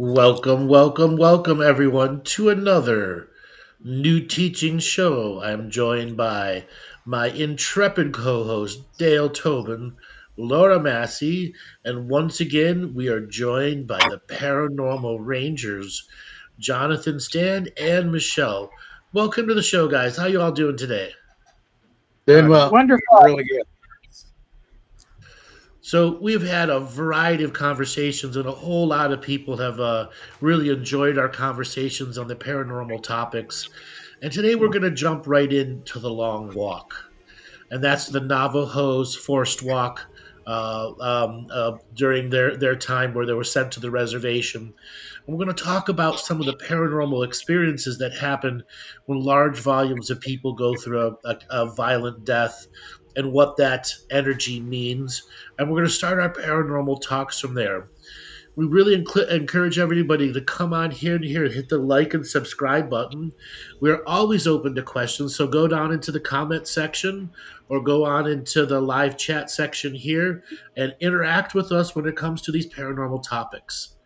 Welcome, welcome, welcome, everyone, to another new teaching show. I'm joined by my intrepid co host, Dale Tobin, Laura Massey, and once again, we are joined by the Paranormal Rangers, Jonathan Stan and Michelle. Welcome to the show, guys. How you all doing today? Doing well. Wonderful. Really good. So we've had a variety of conversations, and a whole lot of people have really enjoyed our conversations on the paranormal topics. And today we're going to jump right into the long walk, and that's the Navajos' forced walk during their time where they were sent to the reservation. And we're going to talk about some of the paranormal experiences that happen when large volumes of people go through a violent death and what that energy means. And we're going to start our paranormal talks from there. We really encourage everybody to come on here and hit the like and subscribe button. We're always open to questions, so go down into the comment section or go on into the live chat section here and interact with us when it comes to these paranormal topics.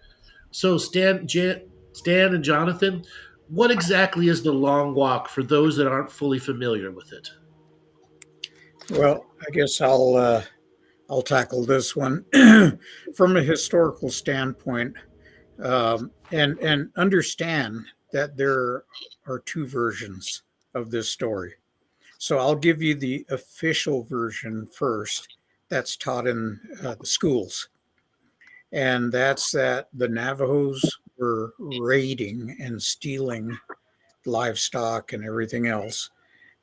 So, Stan and Jonathan, what exactly is the long walk for those that aren't fully familiar with it? Well, I guess I'll tackle this one from a historical standpoint, and understand that there are two versions of this story. So I'll give you the official version first. That's taught in the schools, and that's that the Navajos were raiding and stealing livestock and everything else.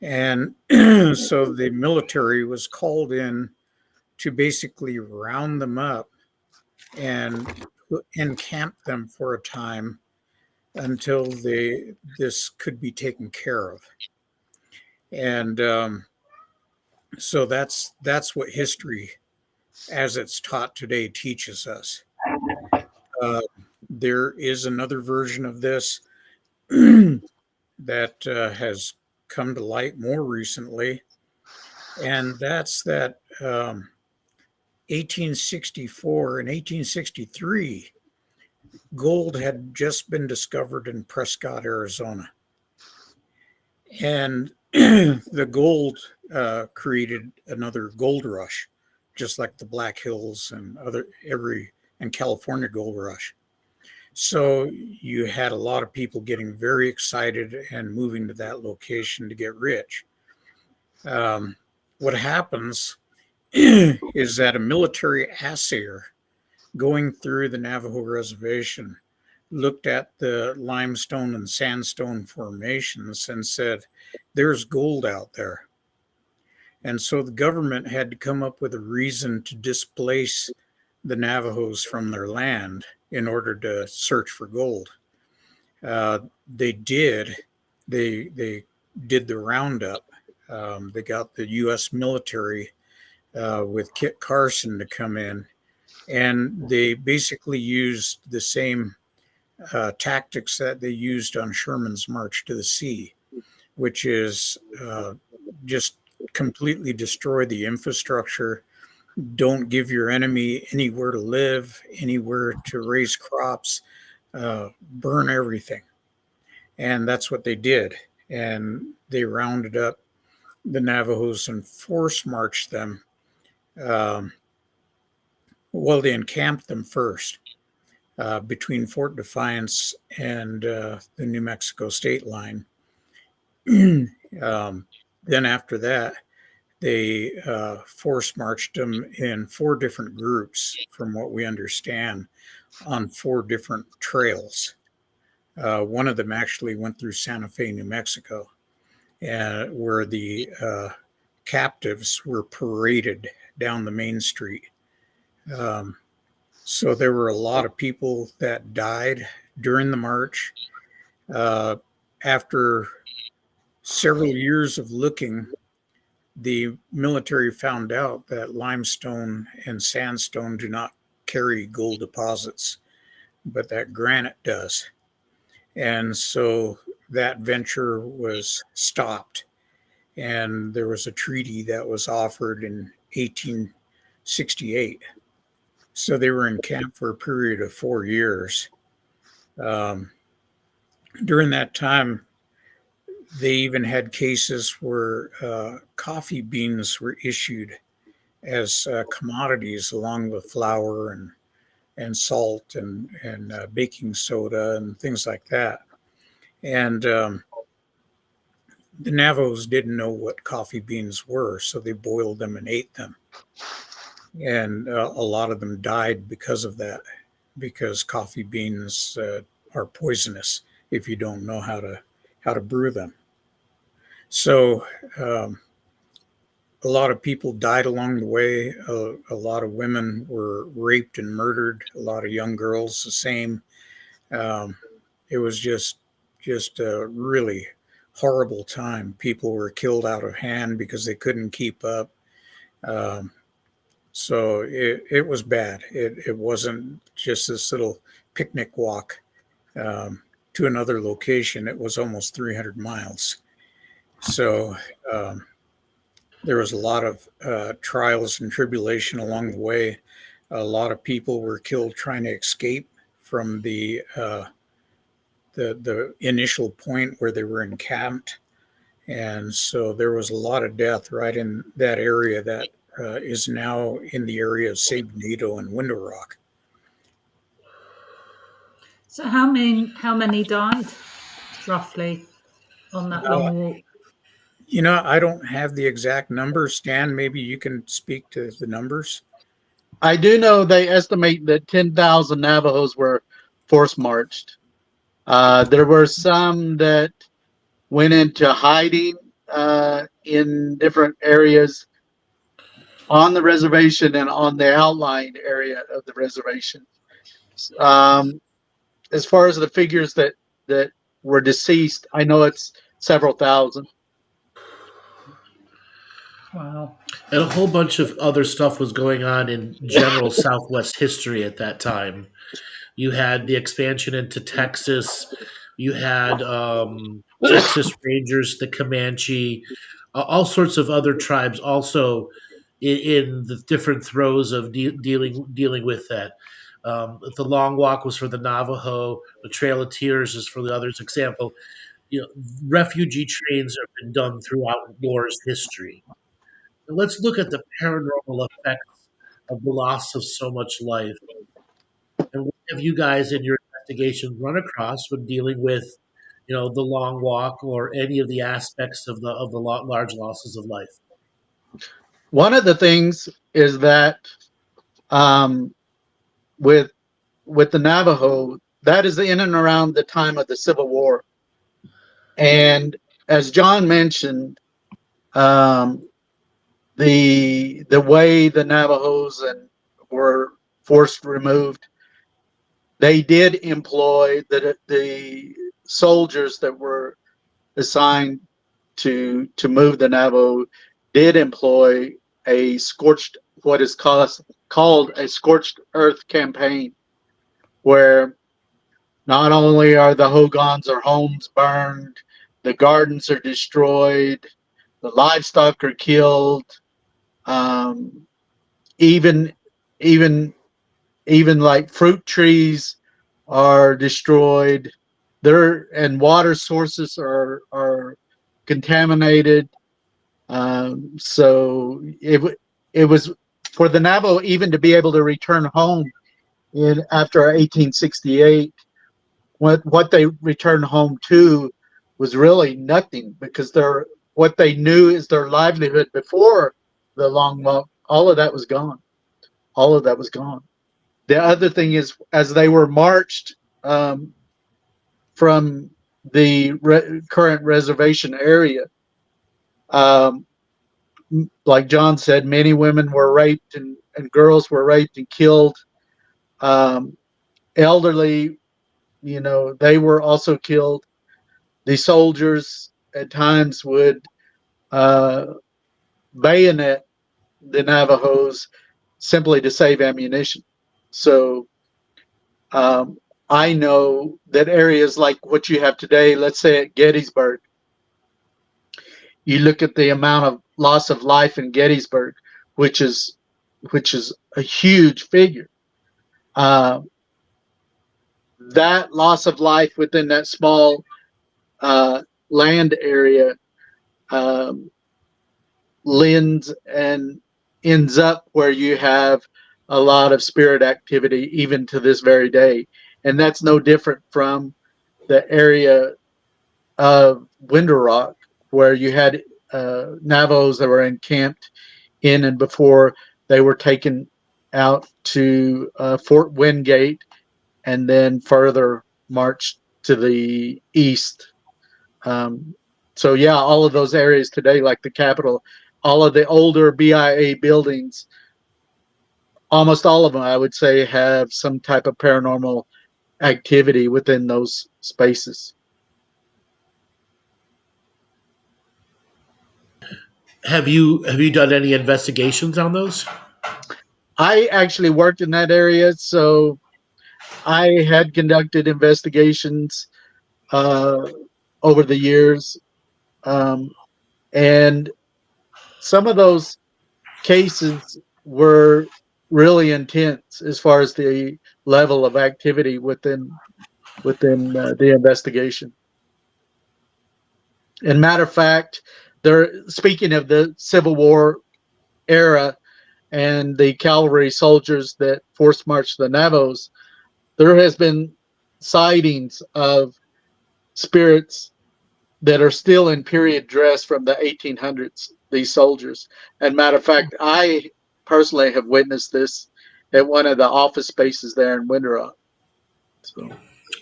And so the military was called in to basically round them up and encamp them for a time until this could be taken care of. And so that's what history, as it's taught today, teaches us. Uh, there is another version of this that has come to light more recently, and that's that 1864 and 1863, gold had just been discovered in Prescott, Arizona. And the gold created another gold rush, just like the Black Hills and California gold rush. So you had a lot of people getting very excited and moving to that location to get rich. What happens is that a military assayer going through the Navajo reservation looked at the limestone and sandstone formations and said, there's gold out there. And so the government had to come up with a reason to displace the Navajos from their land in order to search for gold. They did. They did the roundup. They got the U.S. military with Kit Carson to come in, and they basically used the same tactics that they used on Sherman's March to the Sea, which is just completely destroy the infrastructure. Don't give your enemy anywhere to live, anywhere to raise crops, burn everything. And that's what they did. And they rounded up the Navajos and force marched them. Um, well, they encamped them first between Fort Defiance and the New Mexico state line. Then after that, they force marched them in four different groups, from what we understand, on four different trails. One of them actually went through Santa Fe, New Mexico, where the captives were paraded down the main street. Um, so there were a lot of people that died during the march. Uh, After several years of looking, the military found out that limestone and sandstone do not carry gold deposits, but that granite does. And so that venture was stopped. And there was a treaty that was offered in 1868. So they were in camp for a period of 4 years. Um, During that time, they even had cases where coffee beans were issued as commodities along with flour and salt and baking soda and things like that. And the Navajos didn't know what coffee beans were, so they boiled them and ate them. And a lot of them died because of that, because coffee beans are poisonous if you don't know how to brew them. So a lot of people died along the way. A lot of women were raped and murdered. A lot of young girls the same. Um, it was just a really horrible time. People were killed out of hand because they couldn't keep up. Um, so it was bad. It wasn't just this little picnic walk to another location. It was almost 300 miles. So there was a lot of trials and tribulation along the way. A lot of people were killed trying to escape from the initial point where they were encamped, and so there was a lot of death right in that area that is now in the area of Sabonito and Window Rock. So how many died roughly on that long walk? You know, I don't have the exact numbers. Stan, maybe you can speak to the numbers. I do know they estimate that 10,000 Navajos were force marched. There were some that went into hiding in different areas on the reservation and on the outlying area of the reservation. As far as the figures that were deceased, I know it's several thousand. Wow. And a whole bunch of other stuff was going on in general Southwest history at that time. You had the expansion into Texas. You had Texas Rangers, the Comanche, all sorts of other tribes also in the different throes of dealing with that. The Long Walk was for the Navajo. The Trail of Tears is for the others. Example, refugee trains have been done throughout war's history. Let's look at the paranormal effects of the loss of so much life. And what have you guys in your investigation run across when dealing with, the long walk or any of the aspects of the large losses of life? One of the things is that um, with the Navajo, that is in and around the time of the Civil War, and as John mentioned, um, the way the Navajos were forced removed, they did employ the soldiers that were assigned to move the Navajo did employ a scorched, what is called a scorched earth campaign, where not only are the hogans or homes burned, the gardens are destroyed, the livestock are killed, um, even even even like fruit trees are destroyed. There and water sources are contaminated. So it was for the Navajo even to be able to return home in after 1868. What they returned home to was really nothing, because what they knew is their livelihood before the long walk. All of that was gone. All of that was gone. The other thing is, as they were marched from the current reservation area, um, like John said, many women were raped and girls were raped and killed. Elderly, they were also killed. The soldiers at times would uh, bayonet the Navajos simply to save ammunition. So um, I know that areas like what you have today, let's say at Gettysburg, you look at the amount of loss of life in Gettysburg, which is a huge figure. Uh, that loss of life within that small land area um, lends and ends up where you have a lot of spirit activity even to this very day. And that's no different from the area of Winter Rock, where you had Navajos that were encamped in and before they were taken out to Fort Wingate and then further marched to the east. So yeah, all of those areas today, like the Capitol, all of the older BIA buildings, almost all of them, I would say, have some type of paranormal activity within those spaces. Have you done any investigations on those? I actually worked in that area, so I had conducted investigations uh, over the years, um, and some of those cases were really intense as far as the level of activity within the investigation. And matter of fact, there. Speaking of the Civil War era and the cavalry soldiers that force marched the Navajos, there has been sightings of spirits that are still in period dress from the 1800s. These soldiers, and matter of fact, I personally have witnessed this at one of the office spaces there in Winter Rock. So,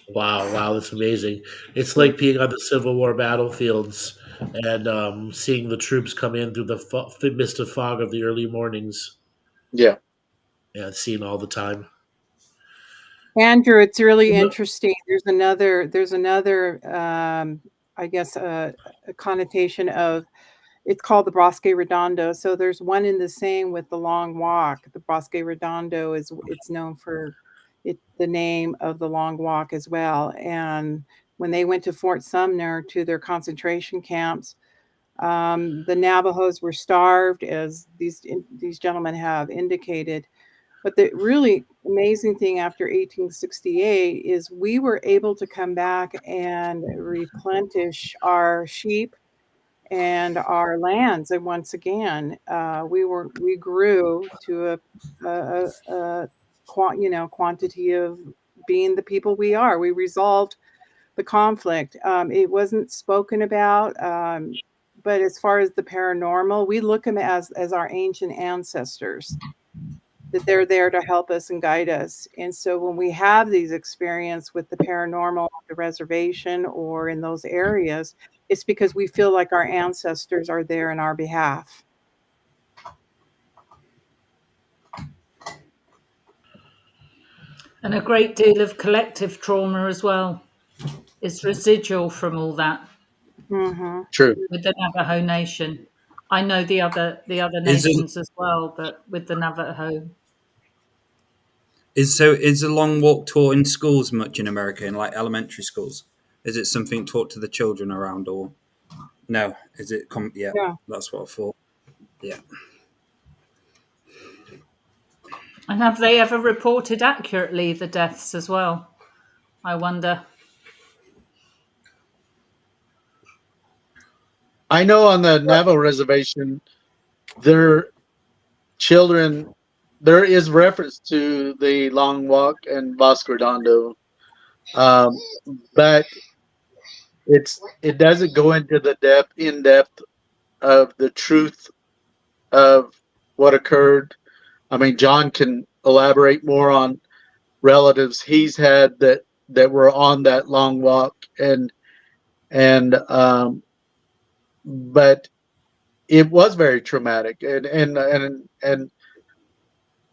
Wow, wow, that's amazing. It's like being on the Civil War battlefields and seeing the troops come in through the mist of fog of the early mornings. yeah. Yeah, it's seen all the time. Andrew, it's really interesting. There's another I guess a connotation of it's called the Bosque Redondo. So there's one in the same with the long walk. The Bosque Redondo it's known for the name of the long walk as well. And when they went to Fort Sumner to their concentration camps, the Navajos were starved, as these gentlemen have indicated. But the really amazing thing after 1868 is we were able to come back and replenish our sheep and our lands. And once again, we grew to a quantity of being the people we are. We resolved the conflict. It wasn't spoken about, but as far as the paranormal, we look them as our ancient ancestors, that they're there to help us and guide us. And so when we have these experiences with the paranormal, the reservation, or in those areas, it's because we feel like our ancestors are there in our behalf. And a great deal of collective trauma as well is residual from all that. Mm-hmm. True. With the Navajo Nation. I know the other Is it- nations as well, but with the Navajo. Is the long walk taught in schools much in America, in like elementary schools? Is it something taught to the children around, or no? Is it? Yeah, that's what I thought. Yeah. And have they ever reported accurately the deaths as well? I wonder. I know on the Navajo reservation, their children, there is reference to the Long Walk and Bosque Redondo, but it doesn't go into the in depth of the truth of what occurred. I mean, John can elaborate more on relatives he's had that were on that long walk, and but it was very traumatic, and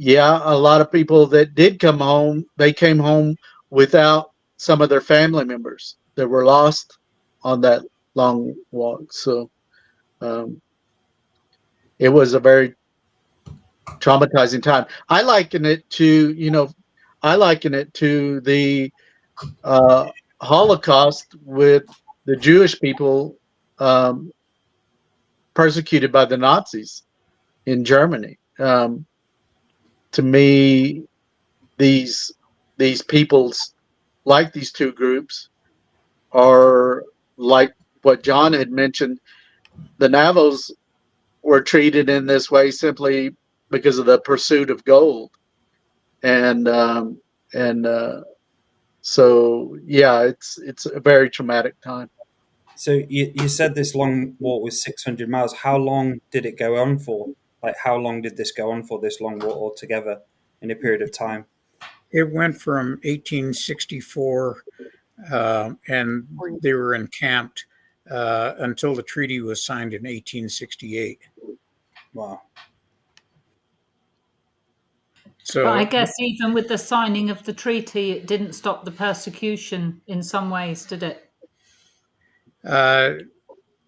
yeah, a lot of people that did come home, they came home without some of their family members that were lost on that long walk. So it was a very traumatizing time. I liken it to, the Holocaust with the Jewish people persecuted by the Nazis in Germany. To me, these people's like these two groups, or like what John had mentioned, the Navajos were treated in this way simply because of the pursuit of gold. And so yeah, it's a very traumatic time. So you said this long walk was 600 miles. How long did it go on for? Like, how long did this go on for, this long walk altogether, in a period of time? It went from 1864, and they were encamped until the treaty was signed in 1868. Wow. But I So, guess even with the signing of the treaty, it didn't stop the persecution in some ways, did it?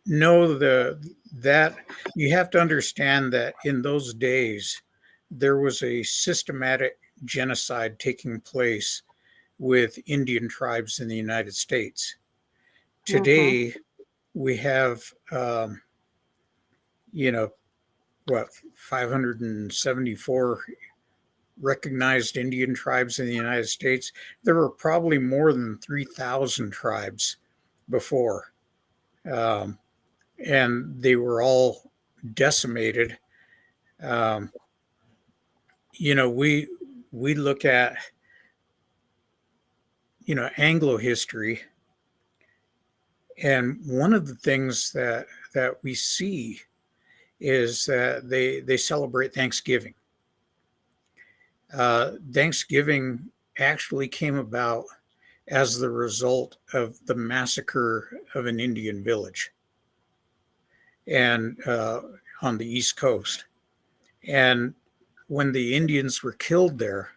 no, that you have to understand that in those days there was a systematic genocide taking place with Indian tribes in the United States. Today, we have, you know, what, 574 recognized Indian tribes in the United States. There were probably more than 3,000 tribes before, um, and they were all decimated. Um, we look at Anglo history, and one of the things that we see is that they celebrate Thanksgiving. Thanksgiving actually came about as the result of the massacre of an Indian village and on the East Coast. And when the Indians were killed there,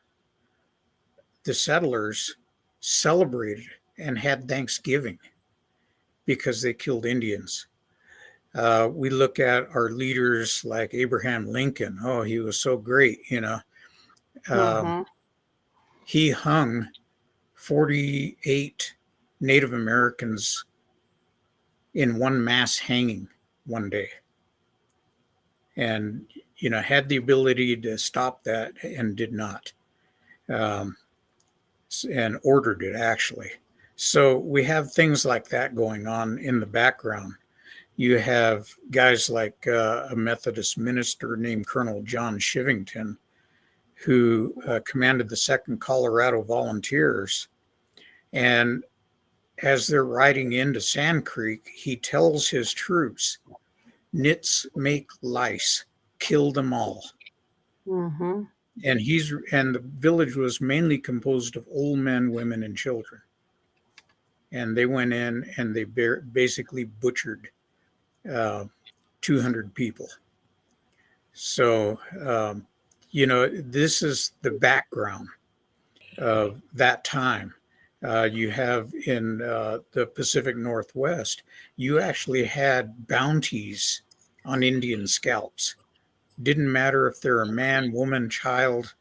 the settlers celebrated and had Thanksgiving because they killed Indians. We look at our leaders like Abraham Lincoln. Oh, he was so great, He hung 48 Native Americans in one mass hanging one day, and had the ability to stop that and did not, um, and ordered it actually. So we have things like that going on in the background. You have guys like a Methodist minister named Colonel John Shivington, who commanded the 2nd Colorado Volunteers. And as they're riding into Sand Creek, he tells his troops, "Nits make lice, kill them all." Mm-hmm. And the village was mainly composed of old men, women, and children. And they went in and they basically butchered 200 people. So, this is the background of that time. You have in the Pacific Northwest, you actually had bounties on Indian scalps. Didn't matter if they're a man, woman, child,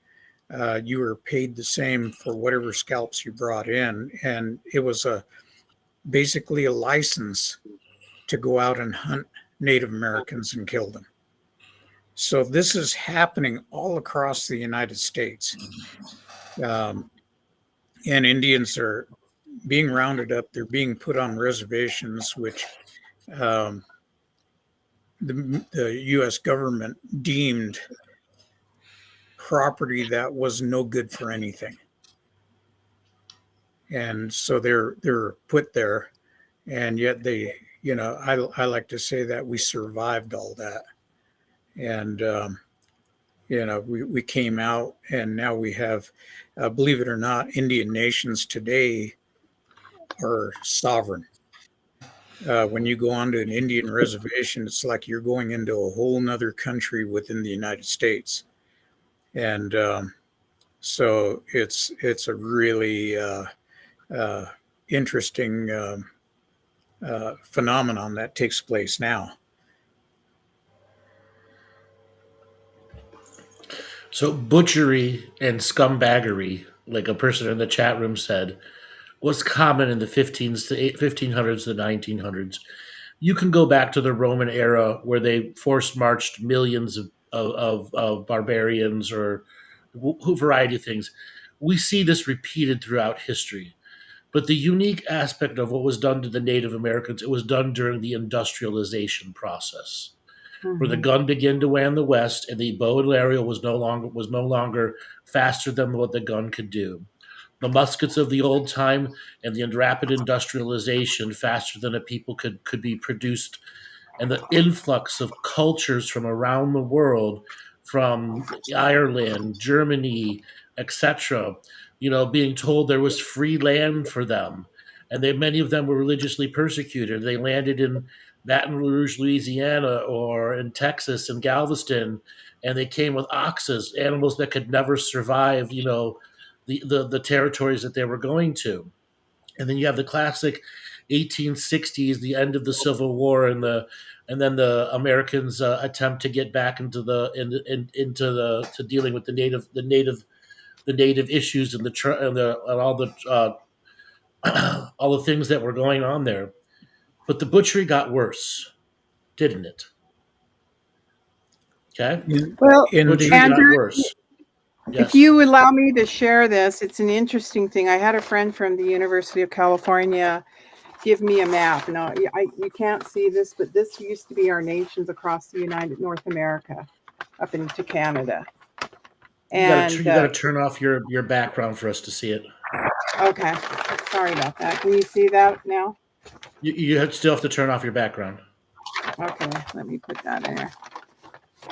you were paid the same for whatever scalps you brought in. And it was basically a license to go out and hunt Native Americans and kill them. So this is happening all across the United States. And Indians are being rounded up. They're being put on reservations, which the U.S. government deemed property that was no good for anything. And so they're put there, and yet they, I like to say that we survived all that. And, we came out, and now we have, believe it or not, Indian nations today are sovereign. When you go onto an Indian reservation, it's like you're going into a whole nother country within the United States. And so it's a really interesting phenomenon that takes place now. So butchery and scumbaggery, like a person in the chat room said, was common in the 1500s to the 1900s. You can go back to the Roman era where they force marched millions of barbarians or a variety of things. We see this repeated throughout history. But the unique aspect of what was done to the Native Americans, it was done during the industrialization process, where the Mm-hmm. gun began to wear in the West, and the bow and arrow was no longer faster than what the gun could do. The muskets of the old time and the rapid industrialization, faster than a people could be produced, and the influx of cultures from around the world, from Ireland, Germany, etc., being told there was free land for them. And many of them were religiously persecuted. They landed in Baton Rouge, Louisiana, or in Texas, in Galveston, and they came with oxes, animals that could never survive, the territories that they were going to. And then you have the classic 1860s, the end of the Civil War, and then the Americans attempt to get back into the to dealing with the native issues and all the all the things that were going on there. But the butchery got worse, didn't it? Okay, Well, In butchery the got Andrew, worse. if Yes. you allow me to share this, it's an interesting thing. I had a friend from the University of California give me a map. Now, you can't see this, but this used to be our nations across the United North America up into Canada. And You got to turn off your background for us to see it. okay, sorry about that. Can you see that now? You still have to turn off your background. Okay, let me put that in there.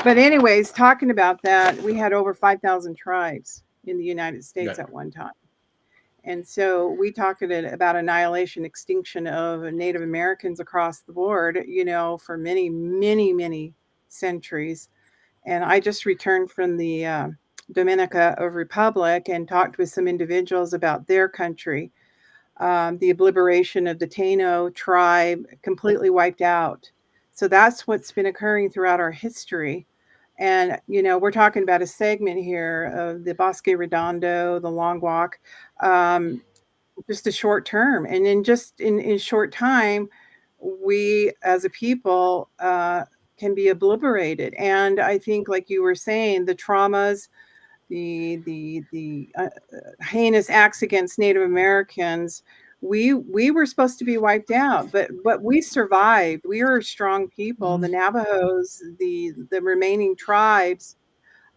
But anyways, talking about that, we had over 5,000 tribes in the United States Okay. at one time. And so we talked about annihilation, extinction of Native Americans across the board, for many, many, many centuries. And I just returned from the Dominica of Republic and talked with some individuals about their country. The obliteration of the Taino tribe completely wiped out. So that's what's been occurring throughout our history. And, we're talking about a segment here of the Bosque Redondo, the Long Walk, just a short term. And then just in short time, we as a people can be obliterated. And I think, like you were saying, the traumas, the heinous acts against Native Americans, we were supposed to be wiped out, but we survived. We are strong people. The Navajos, the remaining tribes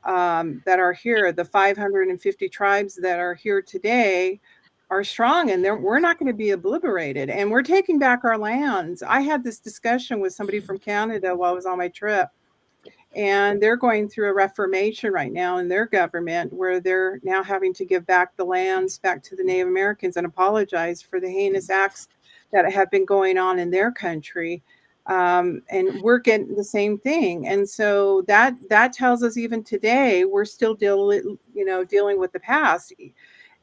that are here, the 550 tribes that are here today, are strong, and we're not going to be obliterated. And we're taking back our lands. I had this discussion with somebody from Canada while I was on my trip. And they're going through a reformation right now in their government, where they're now having to give back the lands back to the Native Americans and apologize for the heinous acts that have been going on in their country. And we're getting the same thing. And so that tells us even today we're still dealing with the past.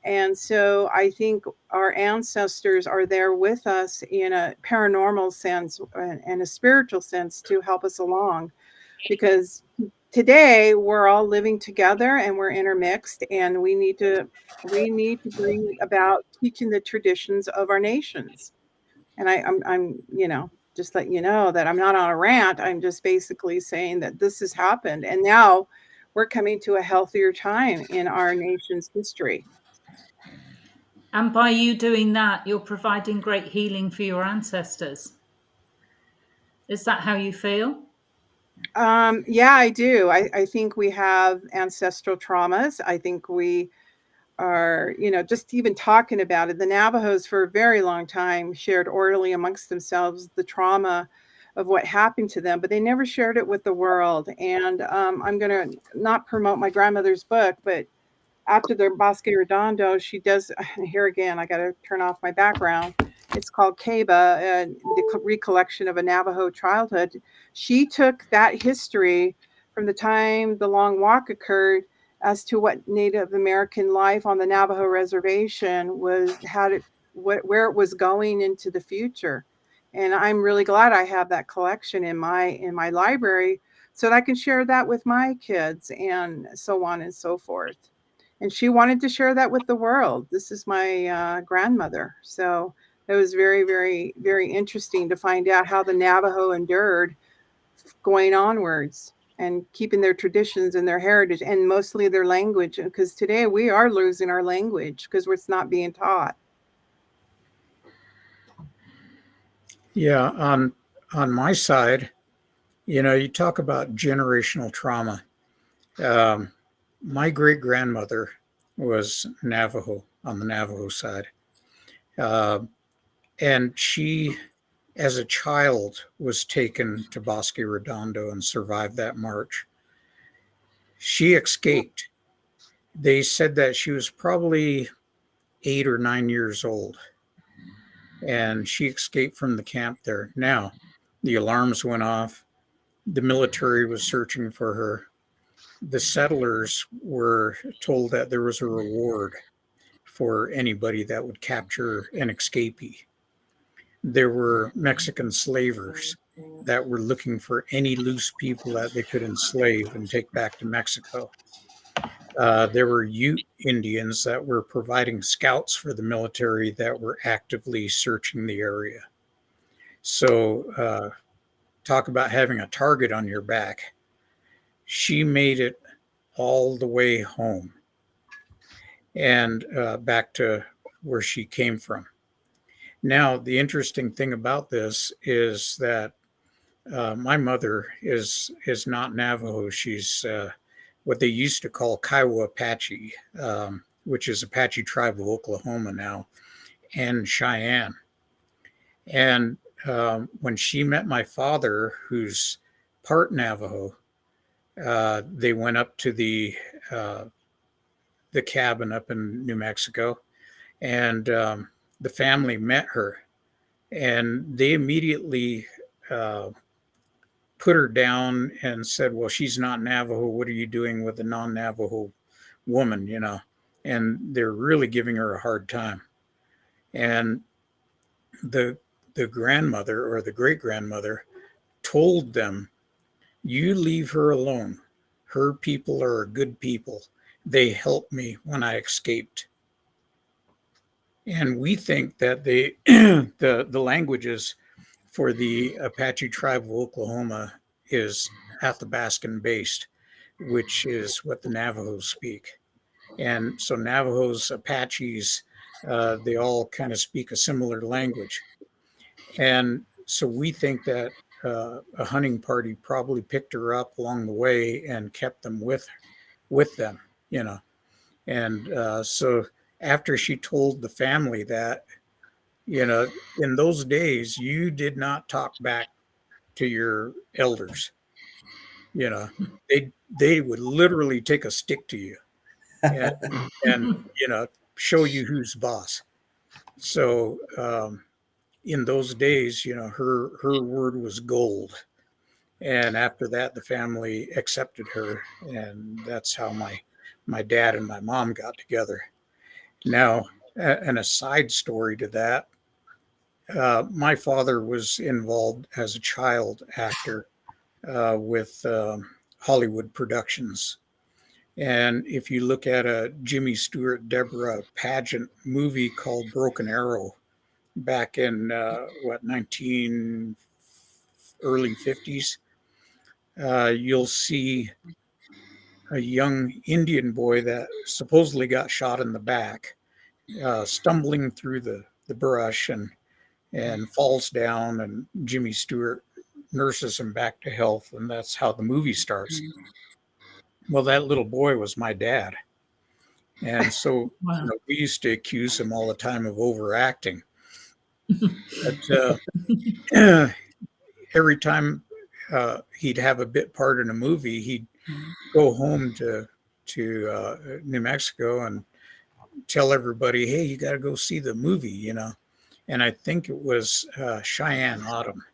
And so I think our ancestors are there with us in a paranormal sense and a spiritual sense to help us along. Because today we're all living together and we're intermixed, and we need to bring about teaching the traditions of our nations. And I'm just letting you know that I'm not on a rant. I'm just basically saying that this has happened, and now we're coming to a healthier time in our nation's history. And by you doing that, you're providing great healing for your ancestors. Is that how you feel? Yeah, I do. I think we have ancestral traumas. I think we are, just even talking about it. The Navajos for a very long time shared orally amongst themselves the trauma of what happened to them, but they never shared it with the world. And I'm going to not promote my grandmother's book, but after the Bosque Redondo, she does, here again, I got to turn off my background. It's called Kaba, the recollection of a Navajo childhood. She took that history from the time the Long Walk occurred as to what Native American life on the Navajo reservation was, where it was going into the future. And I'm really glad I have that collection in my library so that I can share that with my kids and so on and so forth. And she wanted to share that with the world. This is my grandmother. So it was very, very, very interesting to find out how the Navajo endured going onwards and keeping their traditions and their heritage and mostly their language. Because today we are losing our language because it's not being taught. Yeah, on my side, you talk about generational trauma. Um, my great grandmother was Navajo on the Navajo side, uh, and she, as a child, was taken to Bosque Redondo and survived that march. She escaped. They said that she was probably 8 or 9 years old, and she escaped from the camp there. Now, the alarms went off. The military was searching for her. The settlers were told that there was a reward for anybody that would capture an escapee. There were Mexican slavers that were looking for any loose people that they could enslave and take back to Mexico. There were Ute Indians that were providing scouts for the military that were actively searching the area. So, talk about having a target on your back. She made it all the way home and back to where she came from. Now, the interesting thing about this is that my mother is not Navajo. She's what they used to call Kiowa Apache, which is Apache tribe of Oklahoma now, and Cheyenne. And when she met my father, who's part Navajo, they went up to the cabin up in New Mexico, and the family met her, and they immediately put her down and said, "Well, she's not Navajo. What are you doing with a non-Navajo woman?" And they're really giving her a hard time. And the grandmother or the great grandmother told them, "You leave her alone. Her people are good people. They helped me when I escaped." And we think that they the languages for the Apache tribe of Oklahoma is Athabascan based, which is what the Navajos speak. And so Navajos, Apaches, they all kind of speak a similar language. And so we think that a hunting party probably picked her up along the way and kept them with them, you know. And so after she told the family that, in those days, you did not talk back to your elders. You know, they would literally take a stick to you and and show you who's boss. So in those days, her word was gold. And after that, the family accepted her, and that's how my dad and my mom got together. Now, an aside story to that, my father was involved as a child actor with Hollywood productions. And if you look at a Jimmy Stewart Deborah pageant movie called Broken Arrow back in 19 early 50s, you'll see a young Indian boy that supposedly got shot in the back, stumbling through the brush and falls down, and Jimmy Stewart nurses him back to health, and that's how the movie starts. Well, that little boy was my dad. And so Wow. we used to accuse him all the time of overacting. But every time he'd have a bit part in a movie, he'd go home to New Mexico and tell everybody, "Hey, you got to go see the movie," And I think it was Cheyenne Autumn.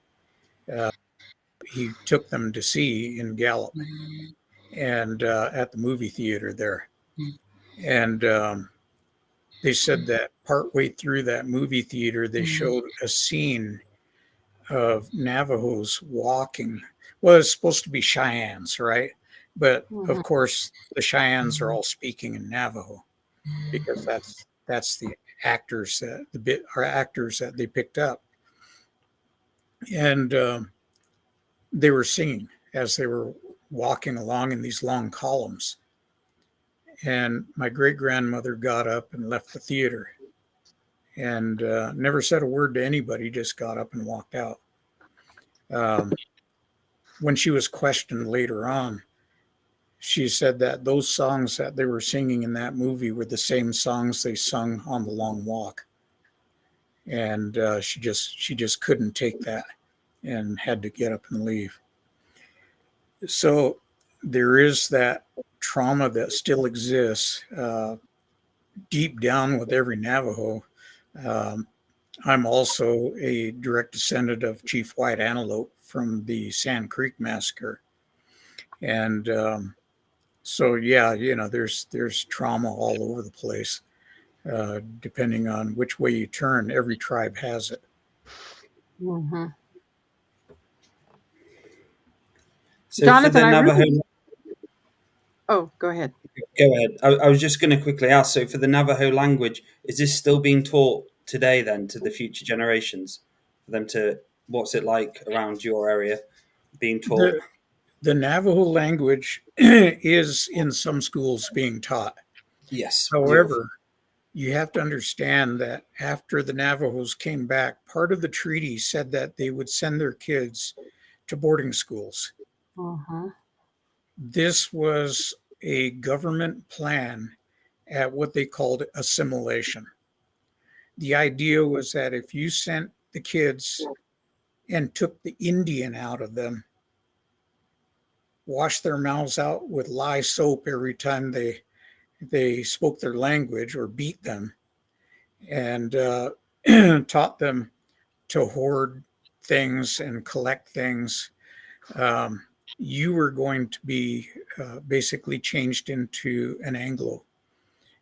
He took them to see in Gallup and at the movie theater there. And they said that partway through that movie theater, they showed a scene of Navajos walking. Well, it's supposed to be Cheyennes, right? But of course, the Cheyennes are all speaking in Navajo because that's the actors that they picked up, and they were singing as they were walking along in these long columns. And my great grandmother got up and left the theater. and never said a word to anybody, just got up and walked out. When she was questioned later on, she said that those songs that they were singing in that movie were the same songs they sung on the long walk. And she just couldn't take that and had to get up and leave. So there is that trauma that still exists deep down with every Navajo. I'm also a direct descendant of Chief White Antelope from the Sand Creek Massacre. And so, yeah, there's trauma all over the place. Depending on which way you turn, every tribe has it. Mm-hmm. So Jonathan, Oh, go ahead. Go ahead. I was just going to quickly ask, so for the Navajo language, is this still being taught today then to the future generations? For them to, what's it like around your area being taught? The Navajo language is in some schools being taught. Yes. However, you have to understand that after the Navajos came back, part of the treaty said that they would send their kids to boarding schools. Uh-huh. This was a government plan at what they called assimilation. The idea was that if you sent the kids and took the Indian out of them, washed their mouths out with lye soap every time they spoke their language or beat them, and taught them to hoard things and collect things, you were going to be basically changed into an Anglo,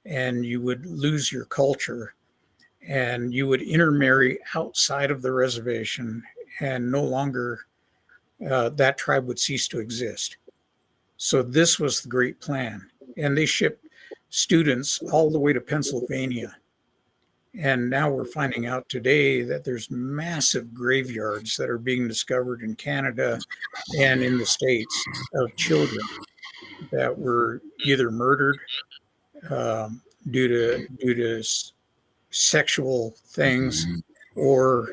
and you would lose your culture, and you would intermarry outside of the reservation, and no longer that tribe would cease to exist. So this was the great plan. And they shipped students all the way to Pennsylvania. And now we're finding out today that there's massive graveyards that are being discovered in Canada and in the States of children that were either murdered due to sexual things, or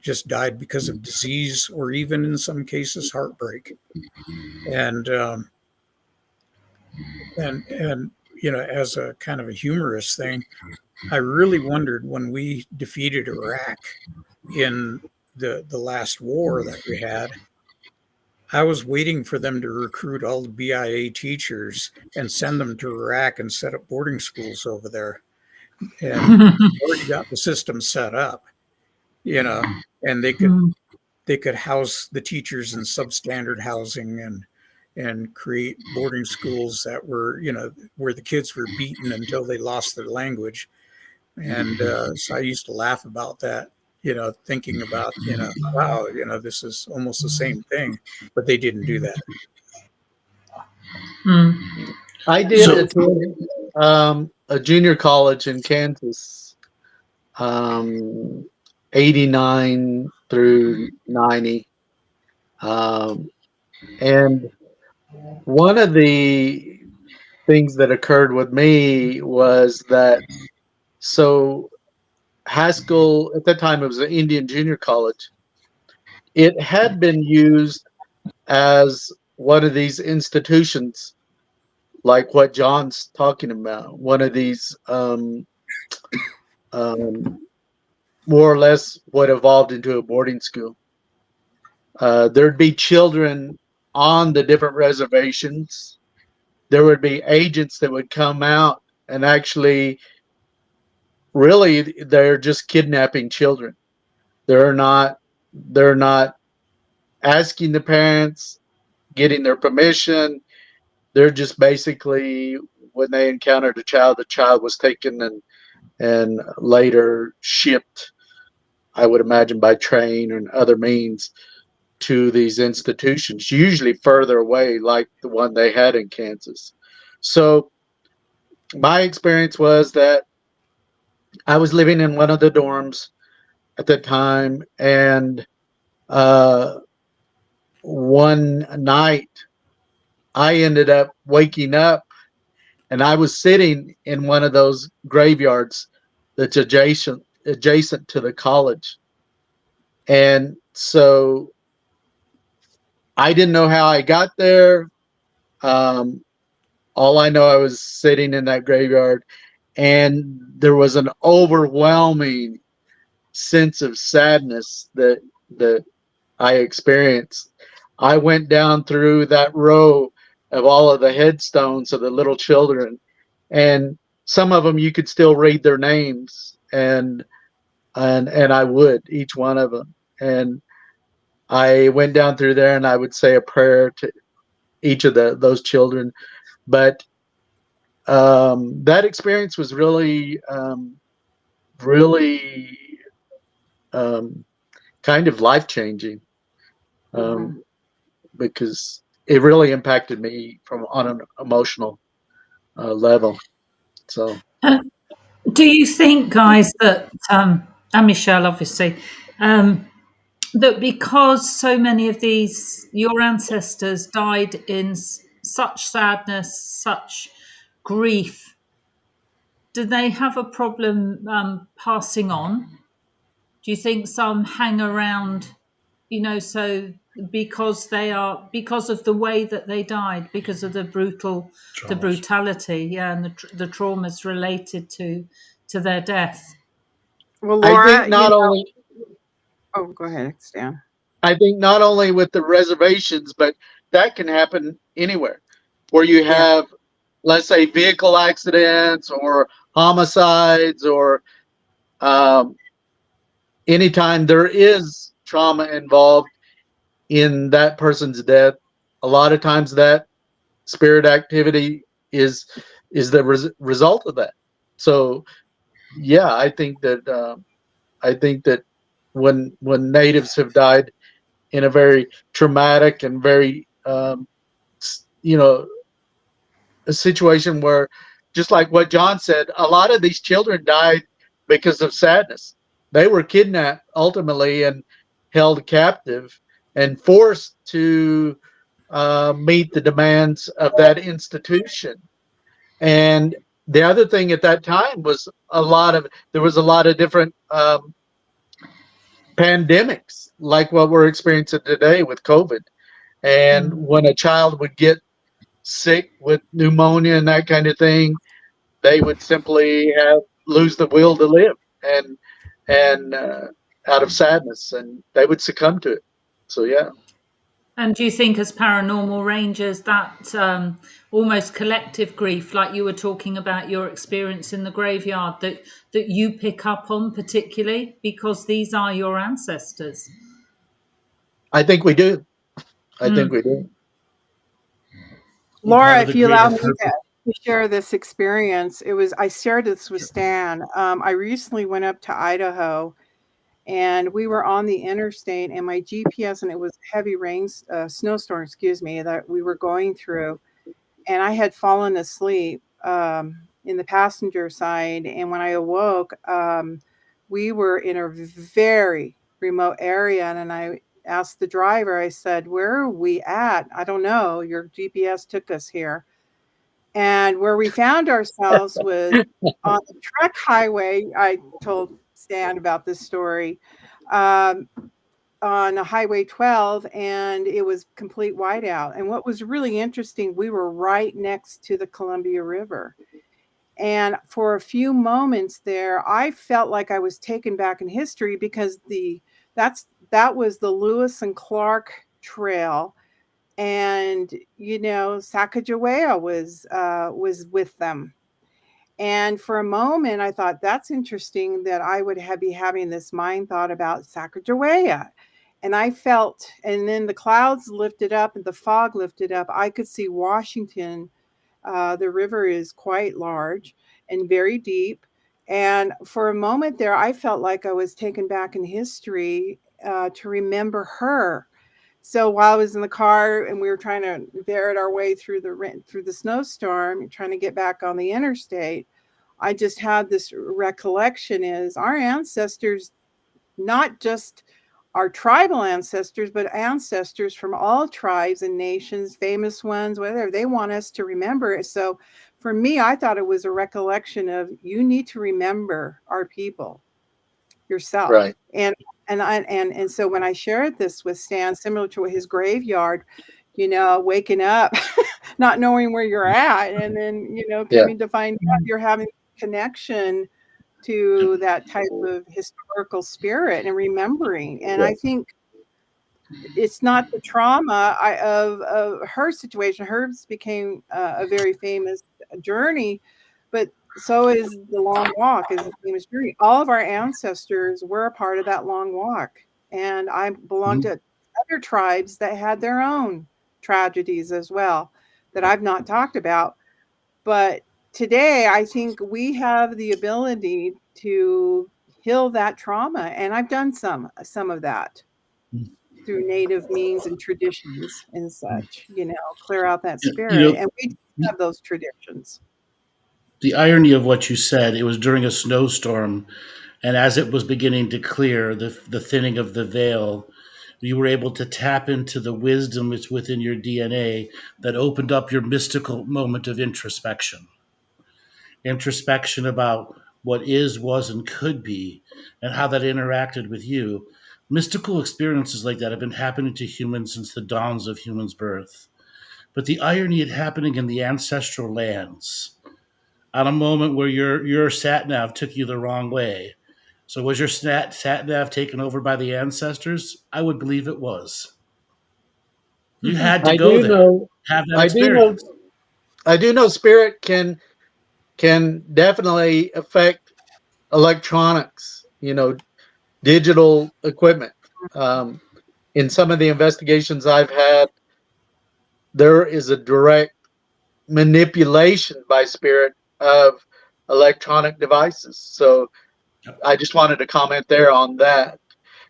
just died because of disease, or even in some cases heartbreak. And as a kind of a humorous thing, I really wondered when we defeated Iraq in the last war that we had, I was waiting for them to recruit all the BIA teachers and send them to Iraq and set up boarding schools over there. And already got the system set up, and they could house the teachers in substandard housing and create boarding schools that were, where the kids were beaten until they lost their language. And so I used to laugh about that, thinking about, wow, this is almost the same thing, but they didn't do that. I did attend a junior college in Kansas, 89 through 90. And one of the things that occurred with me was that, so Haskell, at that time it was an Indian junior college, it had been used as one of these institutions like what John's talking about, one of these more or less what evolved into a boarding school. There'd be children on the different reservations. There would be agents that would come out and actually, really, they're just kidnapping children. They're not asking the parents, getting their permission. They're just basically, when they encountered a child, the child was taken and later shipped, I would imagine by train and other means, to these institutions, usually further away, like the one they had in Kansas. So my experience was that I was living in one of the dorms at the time, and one night I ended up waking up, and I was sitting in one of those graveyards that's adjacent adjacent to the college. And so I didn't know how I got there. All I know, I was sitting in that graveyard, and there was an overwhelming sense of sadness that I experienced. I went down through that row of all of the headstones of the little children, and some of them you could still read their names, and I would, each one of them. And I went down through there, and I would say a prayer to each of those children. But that experience was really, really kind of life changing, because it really impacted me on an emotional level. So, Do you think, guys, that and Michelle, obviously, that because so many of your ancestors died in such sadness, such grief, do they have a problem passing on? Do you think some hang around, so because of the way that they died, because of the brutality, and the traumas related to their death? Well, I Laura, think not only oh, go ahead, Stan. I think not only with the reservations, but that can happen anywhere where you have, let's say, vehicle accidents or homicides, or anytime there is trauma involved in that person's death. A lot of times that spirit activity is the result of that. So yeah, I think that when natives have died in a very traumatic and very you know a situation where, just like what John said, a lot of these children died because of sadness. They were kidnapped ultimately and held captive and forced to meet the demands of that institution. And the other thing at that time was there was a lot of different pandemics, like what we're experiencing today with COVID. And when a child would get sick with pneumonia and that kind of thing, they would simply lose the will to live, and out of sadness, and they would succumb to it. So yeah. And do you think, as paranormal rangers, that almost collective grief, like you were talking about your experience in the graveyard, that you pick up on particularly because these are your ancestors? I think we do. I think we do. Laura, Part of if the you allow greater me purpose. to share this experience, I shared this with Stan. I recently went up to Idaho, and we were on the interstate, and my GPS, and it was heavy rains, snowstorm, that we were going through, and I had fallen asleep in the passenger side, and when I awoke, we were in a very remote area, and I asked the driver, I said, "Where are we at? I don't know. Your GPS took us here." And where we found ourselves was on the truck highway. I told Stan about this story, on Highway 12, and it was complete whiteout. And what was really interesting, we were right next to the Columbia River. And for a few moments there, I felt like I was taken back in history, because that was the Lewis and Clark Trail. And Sacagawea was with them. And for a moment, I thought, that's interesting that I would be having this mind thought about Sacagawea. And I felt, and then the clouds lifted up and the fog lifted up. I could see Washington. The river is quite large and very deep. And for a moment there, I felt like I was taken back in history to remember her. So while I was in the car and we were trying to ferret our way through the snowstorm, trying to get back on the interstate, I just had this recollection: is our ancestors, not just our tribal ancestors, but ancestors from all tribes and nations, famous ones, whatever, they want us to remember it. So for me, I thought it was a recollection of, you need to remember our people. yourself. Right. And so when I shared this with Stan, similar to his graveyard, waking up, not knowing where you're at, and then coming to find out you're having connection to that type of historical spirit and remembering. And I think it's not the trauma of her situation. Hers became a very famous journey, but so is the long walk is a famous journey. All of our ancestors were a part of that long walk. And I belong to other tribes that had their own tragedies as well that I've not talked about. But today, I think we have the ability to heal that trauma. And I've done some of that through native means and traditions and such, clear out that spirit. And we have those traditions. The irony of what you said, it was during a snowstorm, and as it was beginning to clear, the thinning of the veil, you were able to tap into the wisdom that's within your DNA that opened up your mystical moment of introspection. Introspection about what is, was, and could be, and how that interacted with you. Mystical experiences like that have been happening to humans since the dawns of humans' birth. But the irony of happening in the ancestral lands, on a moment where your sat nav took you the wrong way. So was your sat nav taken over by the ancestors? I would believe it was. You had to I go do there, know. have that I do know. experience. I do know spirit can definitely affect electronics. Digital equipment. In some of the investigations I've had, there is a direct manipulation by spirit of electronic devices. So I just wanted to comment there on that.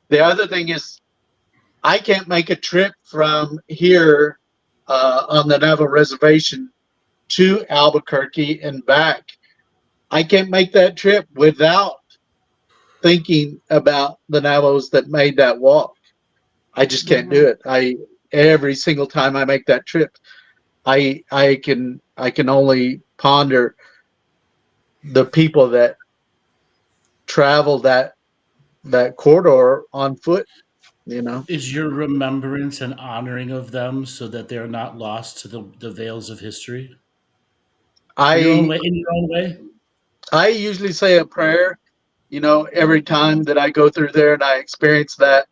The other thing is, I can't make a trip from here on the Navajo Reservation to Albuquerque and back. I can't make that trip without thinking about the Navajos that made that walk. I just can't do it. Every single time I make that trip, I can only ponder the people that travel that corridor on foot. Is your remembrance and honoring of them so that they're not lost to the veils of history? For your own I way, in your own way? I usually say a prayer, every time that I go through there and I experience that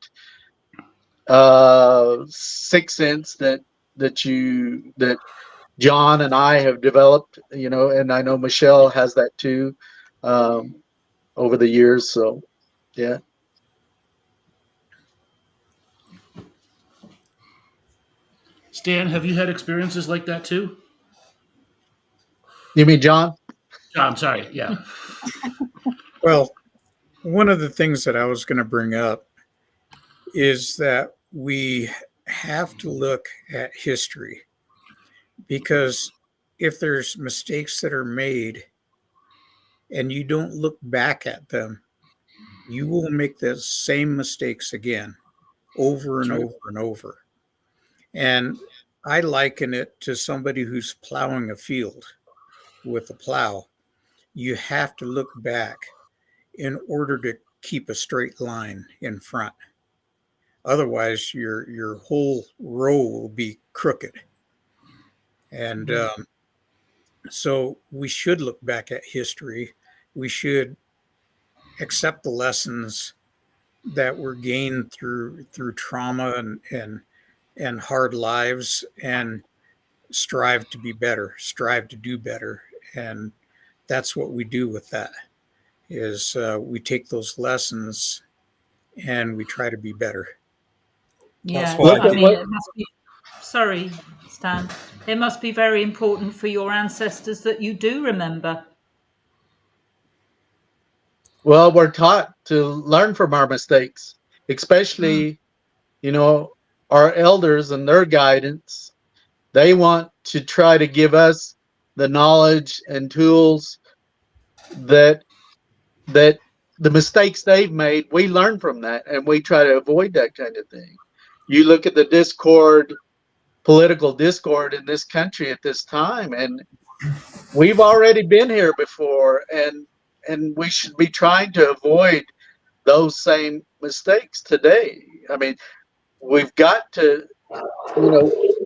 sixth sense that John and I have developed, and I know Michelle has that too, over the years. So, yeah. Stan, have you had experiences like that too? You mean John? I'm sorry. Yeah. Well, one of the things that I was going to bring up is that we have to look at history, because if there's mistakes that are made and you don't look back at them, you will make the same mistakes again over and over and over. And I liken it to somebody who's plowing a field with a plow. You have to look back in order to keep a straight line in front. Otherwise, your whole row will be crooked. And so we should look back at history. We should accept the lessons that were gained through trauma and hard lives, and strive to be better, strive to do better. And that's what we do with that, is we take those lessons and we try to be better. Yeah, why I I do- mean, it must be. Sorry, Stan. It must be very important for your ancestors that you do remember. Well, we're taught to learn from our mistakes, especially, our elders and their guidance. They want to try to give us the knowledge and tools that the mistakes they've made, we learn from that, and we try to avoid that kind of thing. You look at the political discord in this country at this time, and we've already been here before, and we should be trying to avoid those same mistakes today. I mean, we've got to,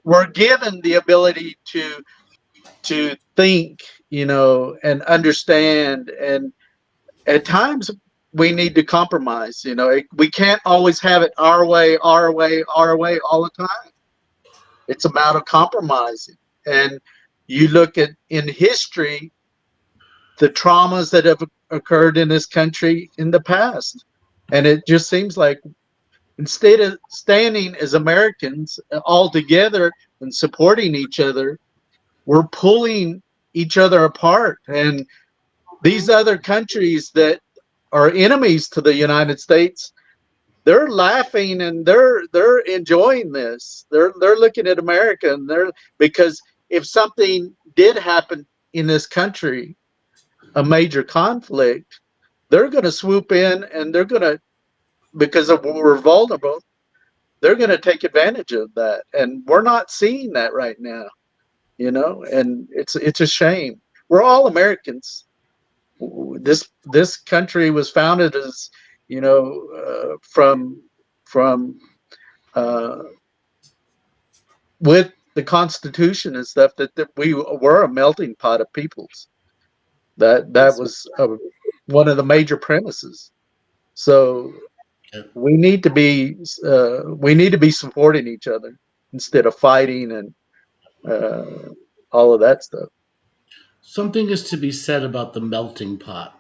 we're given the ability to think, and understand, and at times we need to compromise. We can't always have it our way, our way, our way all the time. It's about a compromising. And you look at in history the traumas that have occurred in this country in the past, and it just seems like instead of standing as Americans all together and supporting each other, we're pulling each other apart. And these other countries that are enemies to the United States, they're laughing and they're enjoying this. They're looking at America, and because if something did happen in this country, a major conflict, they're going to swoop in, and they're going to, because of we're vulnerable, they're going to take advantage of that. And we're not seeing that right now, and it's a shame. We're all Americans. This country was founded as, from with the Constitution and stuff, that we were a melting pot of peoples. That was one of the major premises. So we need to be supporting each other instead of fighting and all of that stuff. Something is to be said about the melting pot.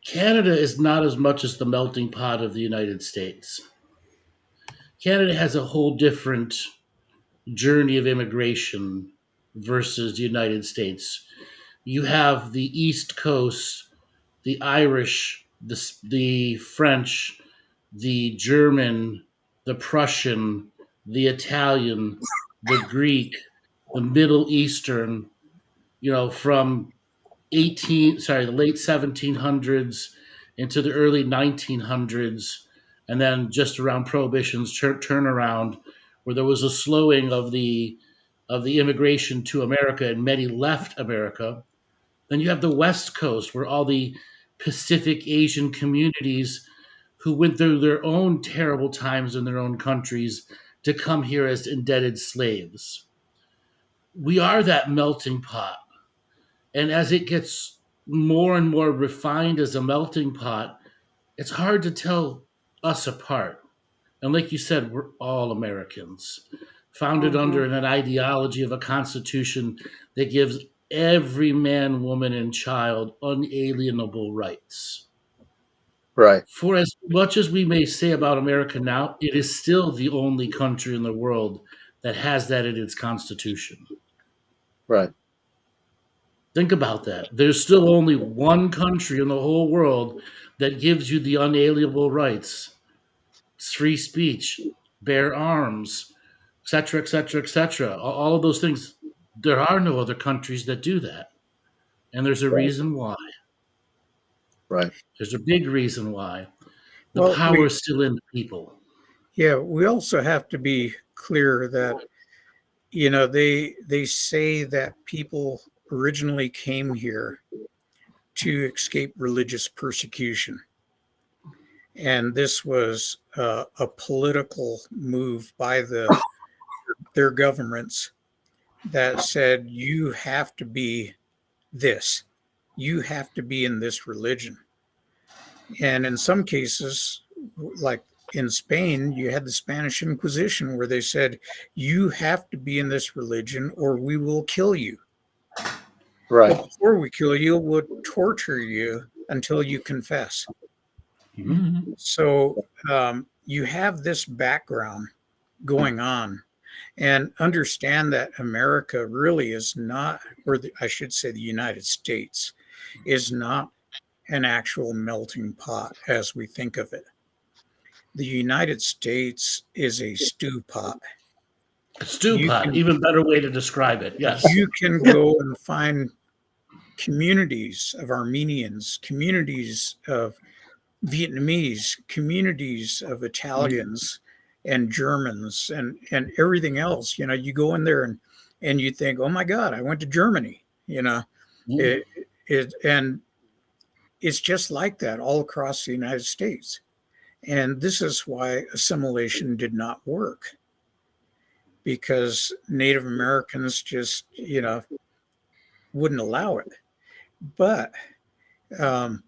Canada is not as much as the melting pot of the United States. Canada has a whole different journey of immigration versus the United States. You have the East Coast, the Irish, the French, the German, the Prussian, the Italian, the Greek, the Middle Eastern, from the late 1700s into the early 1900s, and then just around Prohibition's turnaround, where there was a slowing of the immigration to America, and many left America. Then you have the West Coast, where all the Pacific Asian communities who went through their own terrible times in their own countries to come here as indebted slaves. We are that melting pot. And as it gets more and more refined as a melting pot, it's hard to tell us apart. And like you said, we're all Americans, founded under an ideology of a constitution that gives every man, woman, and child unalienable rights. Right, For as much as we may say about America now, it is still the only country in the world that has that in its constitution. right, Think about that. There's still only one country in the whole world that gives you the unalienable rights. It's free speech, bear arms, etc., etc., etc. All of those things. There are no other countries that do that. And there's a right, reason why. right, There's a big reason why. The Well, power is still in the people. we also have to be clear that they say that people originally came here to escape religious persecution, and this was a political move by their governments that said you have to be this, you have to be in this religion. And in some cases, like in Spain, you had the Spanish Inquisition where they said, you have to be in this religion or we will kill you. right, But before we kill you, we'll torture you until you confess. Mhm. So you have this background going on, and understand that America really is not, I should say the United States is not an actual melting pot as we think of it. The United States is a stew pot. Stew You pot, can even better way to describe it. Yes. you can go and find communities of Armenians, communities of Vietnamese, communities of Italians and Germans and everything else. You go in there and you think, oh my God, I went to Germany. Mhm. It and it's just like that all across the United States. And this is why assimilation did not work, because Native Americans just, wouldn't allow it. But, um,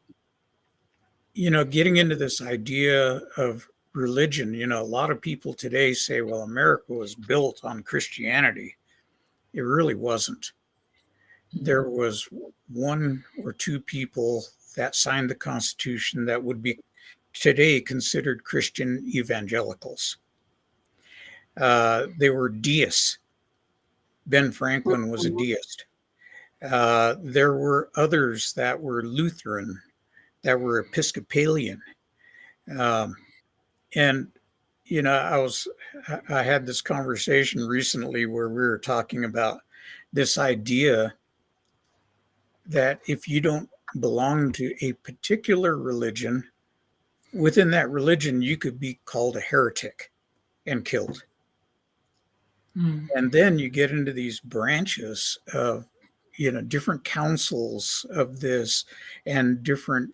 getting into this idea of religion, a lot of people today say, well, America was built on Christianity. It really wasn't. There was one or two people that signed the Constitution that would be today considered Christian evangelicals. They were deists. Ben Franklin was a deist. There were others that were Lutheran, that were Episcopalian. And, I had this conversation recently where we were talking about this idea that if you don't belong to a particular religion, within that religion, you could be called a heretic and killed. And then you get into these branches of, different councils of this and different,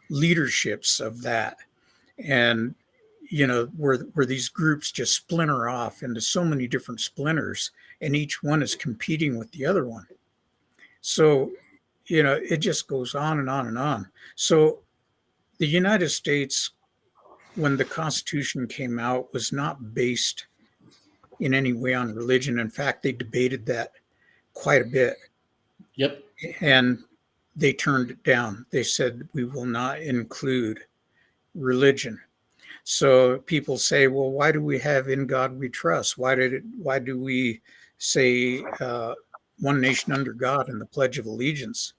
leaderships of that. And, where these groups just splinter off into so many different splinters, and each one is competing with the other one. So, it just goes on and on and on. So the United States, when the Constitution came out, was not based in any way on religion. In fact, they debated that quite a bit. Yep. And they turned it down. They said, we will not include religion. So people say, well, why do we have "In God We Trust"? Why do we say "One Nation Under God" in the Pledge of Allegiance?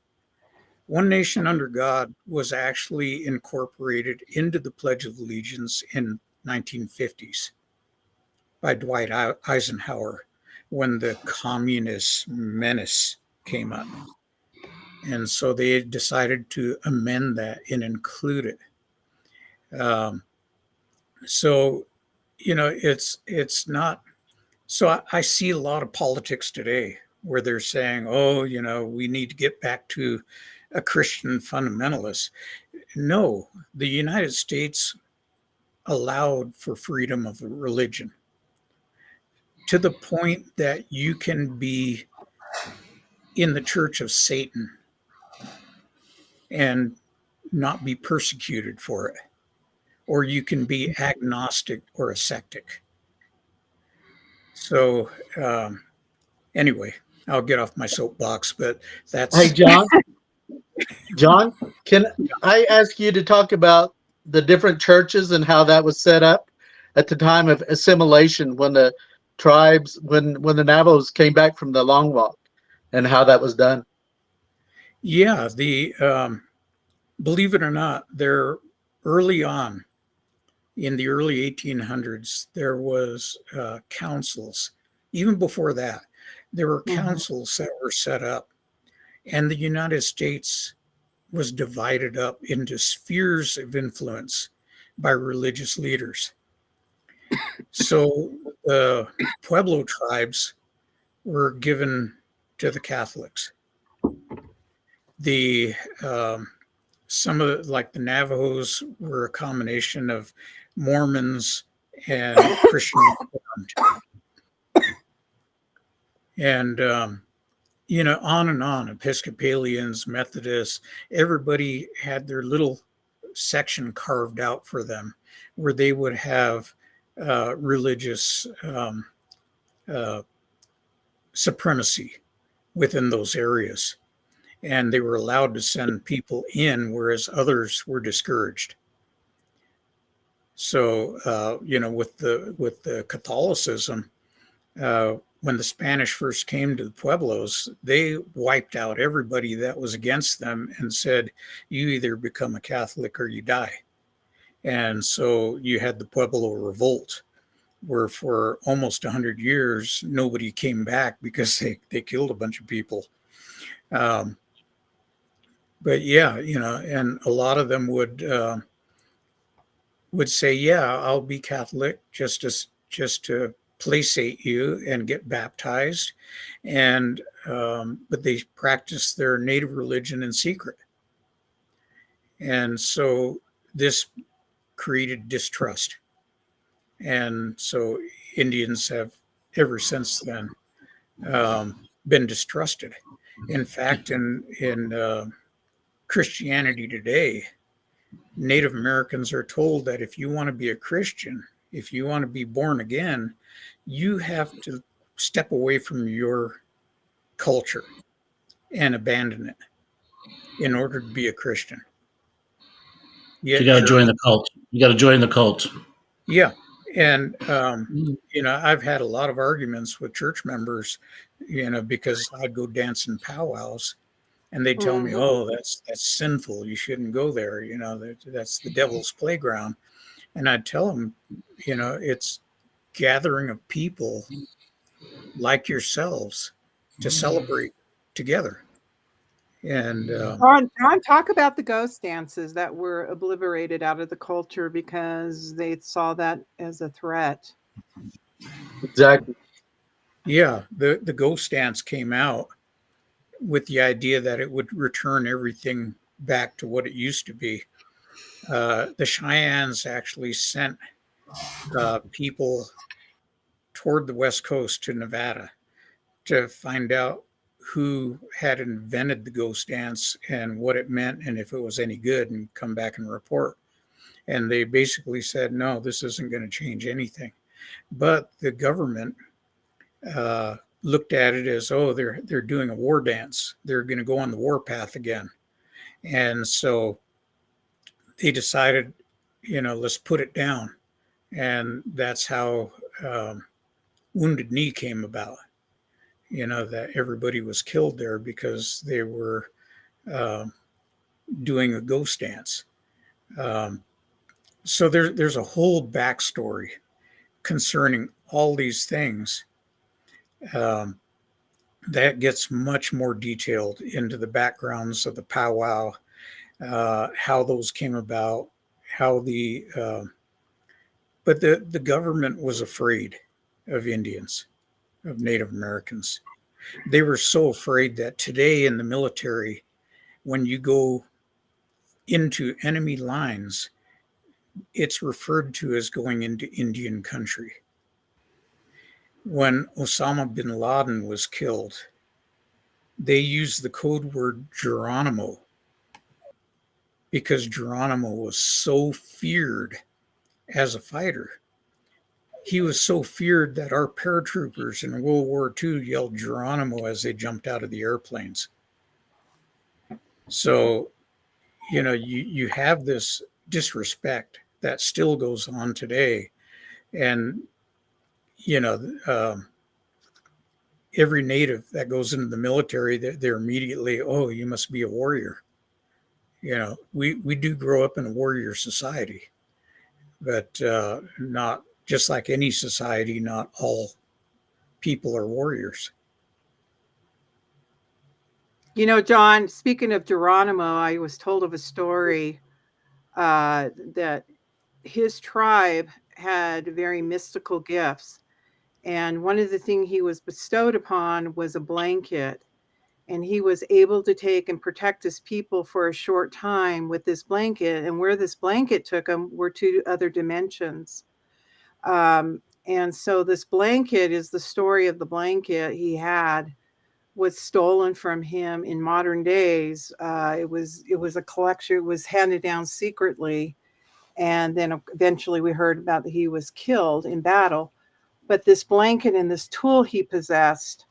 One Nation Under God was actually incorporated into the Pledge of Allegiance in 1950s by Dwight Eisenhower when the communist menace came up. And so they decided to amend that and include it. It's not. So I see a lot of politics today where they're saying, oh, we need to get back to a Christian fundamentalist. No, the United States allowed for freedom of religion to the point that you can be in the Church of Satan and not be persecuted for it, or you can be agnostic or a sectic. So anyway, I'll get off my soapbox, but that's... Hey, John, can I ask you to talk about the different churches and how that was set up at the time of assimilation when the tribes, when the Navajos came back from the Long Walk, and how that was done? Yeah, believe it or not, there early on in the early 1800s, there was councils. Even before that, there were councils that were set up, and the United States was divided up into spheres of influence by religious leaders. So the Pueblo tribes were given to the Catholics. Some of the Navajos were a combination of Mormons and Christian Reformed. And on and on, Episcopalians, Methodists, everybody had their little section carved out for them where they would have religious supremacy within those areas. And they were allowed to send people in, whereas others were discouraged. So, with the Catholicism, when the Spanish first came to the Pueblos, they wiped out everybody that was against them and said, you either become a Catholic or you die. And so you had the Pueblo Revolt, where for almost 100 years, nobody came back because they killed a bunch of people. But yeah, and a lot of them would say, yeah, I'll be Catholic just to placate you and get baptized. And but they practiced their native religion in secret. And so this created distrust. And so Indians have ever since then been distrusted. In fact, in Christianity today, Native Americans are told that if you want to be a Christian, if you want to be born again, you have to step away from your culture and abandon it in order to be a Christian. So Yet, you got to join the cult. You got to join the cult. yeah, and I've had a lot of arguments with church members, because I'd go dance in powwows, and they'd tell me, "Oh, that's sinful. You shouldn't go there. That's the devil's playground." And I'd tell them, it's gathering of people like yourselves to celebrate together. And Ron, talk about the ghost dances that were obliterated out of the culture because they saw that as a threat. Exactly. yeah, the ghost dance came out with the idea that it would return everything back to what it used to be. The Cheyennes actually sent people toward the West Coast to Nevada to find out who had invented the ghost dance and what it meant and if it was any good, and come back and report. And they basically said, no, this isn't going to change anything. But the government looked at it as, oh, they're doing a war dance. They're going to go on the war path again. And so they decided, let's put it down. And that's how Wounded Knee came about. That everybody was killed there because they were doing a ghost dance. So there's a whole backstory concerning all these things that gets much more detailed into the backgrounds of the powwow, how those came about, how but the government was afraid of Indians, of Native Americans. They were so afraid that today in the military, when you go into enemy lines, it's referred to as going into Indian country. When Osama bin Laden was killed, they used the code word Geronimo because Geronimo was so feared as a fighter. He was so feared that our paratroopers in World War II yelled Geronimo as they jumped out of the airplanes. So, you have this disrespect that still goes on today. And, every native that goes into the military, they're immediately, oh, you must be a warrior. We do grow up in a warrior society, but not just like any society, not all people are warriors. John, speaking of Geronimo, I was told of a story that his tribe had very mystical gifts. And one of the things he was bestowed upon was a blanket. And he was able to take and protect his people for a short time with this blanket. And where this blanket took him were to other dimensions. And so this blanket is the story of the blanket he had was stolen from him in modern days. It was a collection. It was handed down secretly. And then eventually we heard about that he was killed in battle. But this blanket and this tool he possessed,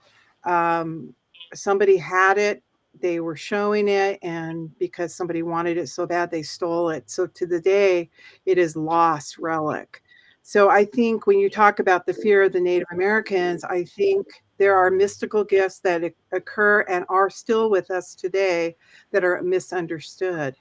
somebody had it, they were showing it, and because somebody wanted it so bad, they stole it. So to the day, it is lost relic. So I think when you talk about the fear of the Native Americans, I think there are mystical gifts that occur and are still with us today that are misunderstood.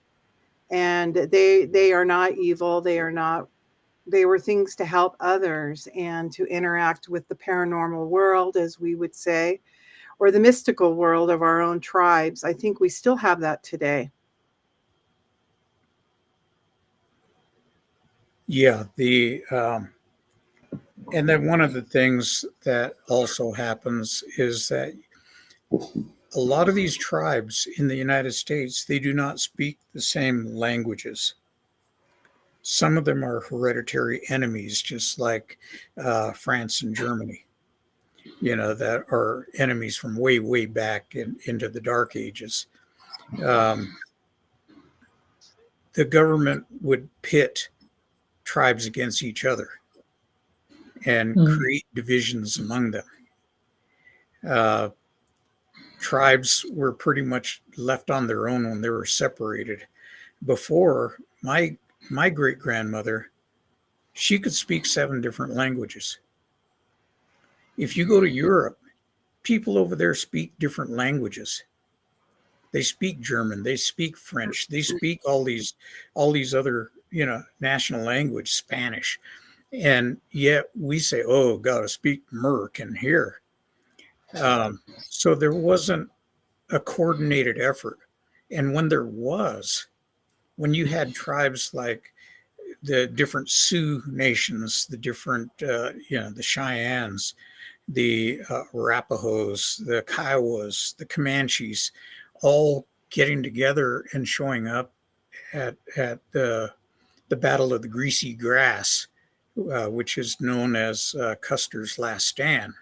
And they are not evil. They were things to help others and to interact with the paranormal world, as we would say, or the mystical world of our own tribes. I think we still have that today. Yeah, and then one of the things that also happens is that a lot of these tribes in the United States, they do not speak the same languages. Some of them are hereditary enemies, just like France and Germany, that are enemies from way, way back into the Dark Ages. Um, the government would pit tribes against each other and create divisions among them. Tribes were pretty much left on their own when they were separated. Before, my great grandmother, she could speak 7 different languages. If you go to Europe, people over there speak different languages. They speak German, they speak French, they speak all these other, national language, Spanish. And yet we say, oh, gotta speak American here. So there wasn't a coordinated effort. And when there was, when you had tribes like the different Sioux nations, the different, the Cheyennes, the Arapahoes, the Kiowas, the Comanches, all getting together and showing up at the Battle of the Greasy Grass, which is known as Custer's Last Stand.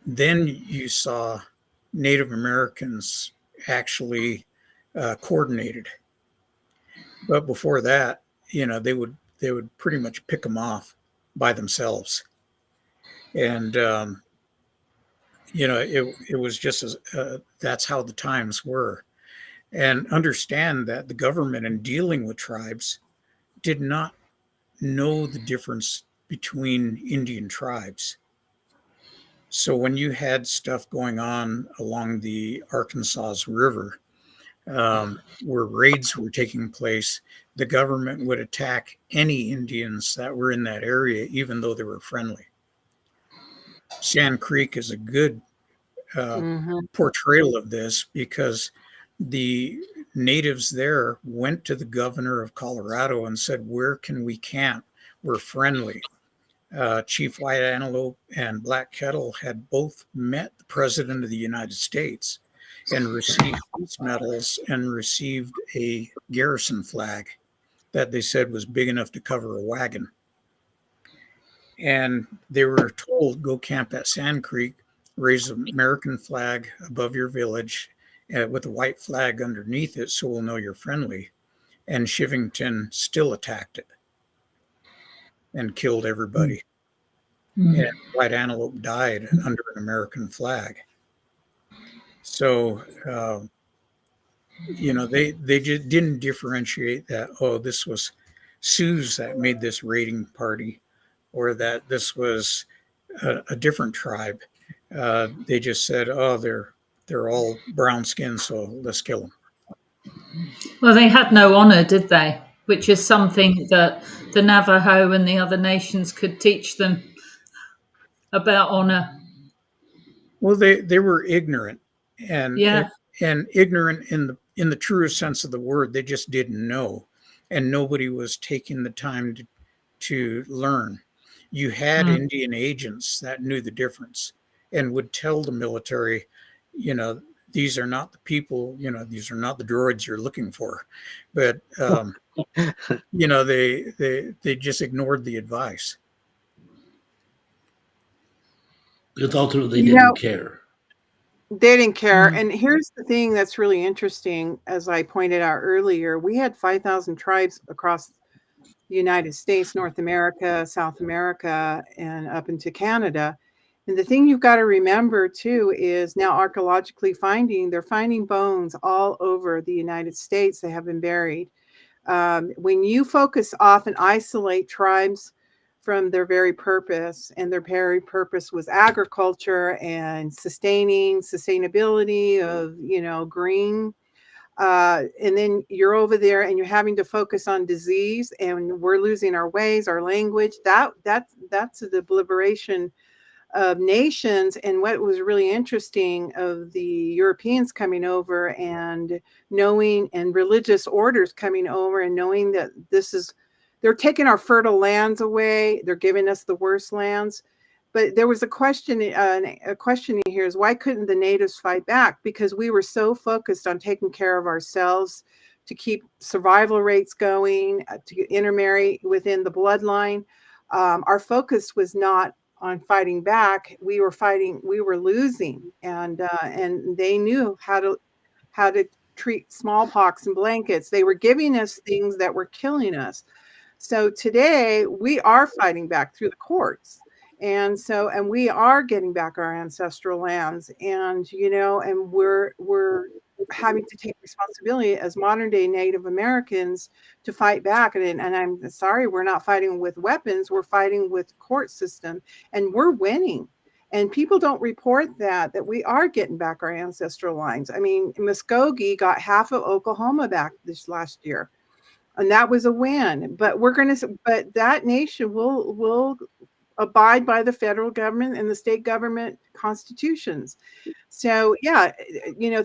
Then you saw Native Americans actually coordinated. But before that, they would pretty much pick them off by themselves. And, it was just as that's how the times were. And understand that the government, in dealing with tribes, did not know the difference between Indian tribes. So when you had stuff going on along the Arkansas River, where raids were taking place, the government would attack any Indians that were in that area, even though they were friendly. Sand Creek is a good portrayal of this, because the natives there went to the governor of Colorado and said, where can we camp? We're friendly. Chief White Antelope and Black Kettle had both met the President of the United States and received peace medals and received a garrison flag that they said was big enough to cover a wagon. And they were told, go camp at Sand Creek, raise an American flag above your village with a white flag underneath it, so we'll know you're friendly. And Shivington still attacked it and killed everybody. And White Antelope died under an American flag. So, they just didn't differentiate that, oh, this was Sioux that made this raiding party, or that this was a different tribe. They just said, oh, they're all brown skinned, so let's kill them. Well, they had no honor, did they? Which is something that the Navajo and the other nations could teach them about honor. Well, they were ignorant, and Yeah. and ignorant in the truest sense of the word. They just didn't know, and nobody was taking the time to learn. You had Indian agents that knew the difference and would tell the military, these are not the people, these are not the droids you're looking for. But, they just ignored the advice. Because ultimately they didn't care. They didn't care. And here's the thing that's really interesting. As I pointed out earlier, we had 5,000 tribes across the United States, North America, South America, and up into Canada. And the thing you've got to remember too is now archaeologically they're finding bones all over the United States that have been buried. When you focus off and isolate tribes from their very purpose, and their very purpose was agriculture and sustainability of, green. And then you're over there and you're having to focus on disease, and we're losing our ways, our language. That's the liberation of nations. And what was really interesting of the Europeans coming over and knowing, and religious orders coming over and knowing that they're taking our fertile lands away. They're giving us the worst lands. But there was a question here is, why couldn't the natives fight back? Because we were so focused on taking care of ourselves to keep survival rates going, to intermarry within the bloodline. Our focus was not on fighting back. We were losing, and they knew how to treat smallpox and blankets. They were giving us things that were killing us. So today we are fighting back through the courts. And we are getting back our ancestral lands, and we're having to take responsibility as modern day Native Americans to fight back. And I'm sorry, we're not fighting with weapons, we're fighting with court system, and we're winning. And people don't report that we are getting back our ancestral lines. I mean, Muskogee got half of Oklahoma back this last year, and that was a win. But but that nation will abide by the federal government and the state government constitutions. So yeah,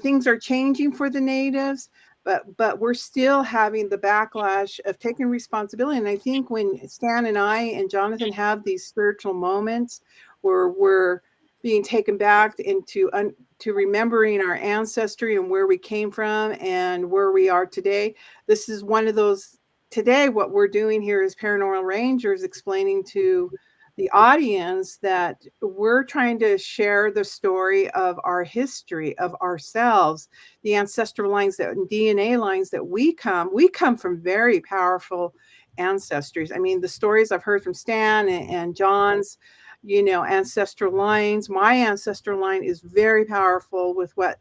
things are changing for the natives, but we're still having the backlash of taking responsibility. And I think when Stan and I and Jonathan have these spiritual moments where we're being taken back into to remembering our ancestry and where we came from and where we are today, this is one of those. Today, what we're doing here is Paranormal Rangers explaining to the audience that we're trying to share the story of our history, of ourselves, the ancestral lines, that DNA lines that we come from very powerful ancestries. I mean, the stories I've heard from Stan and John's, ancestral lines. My ancestral line is very powerful with what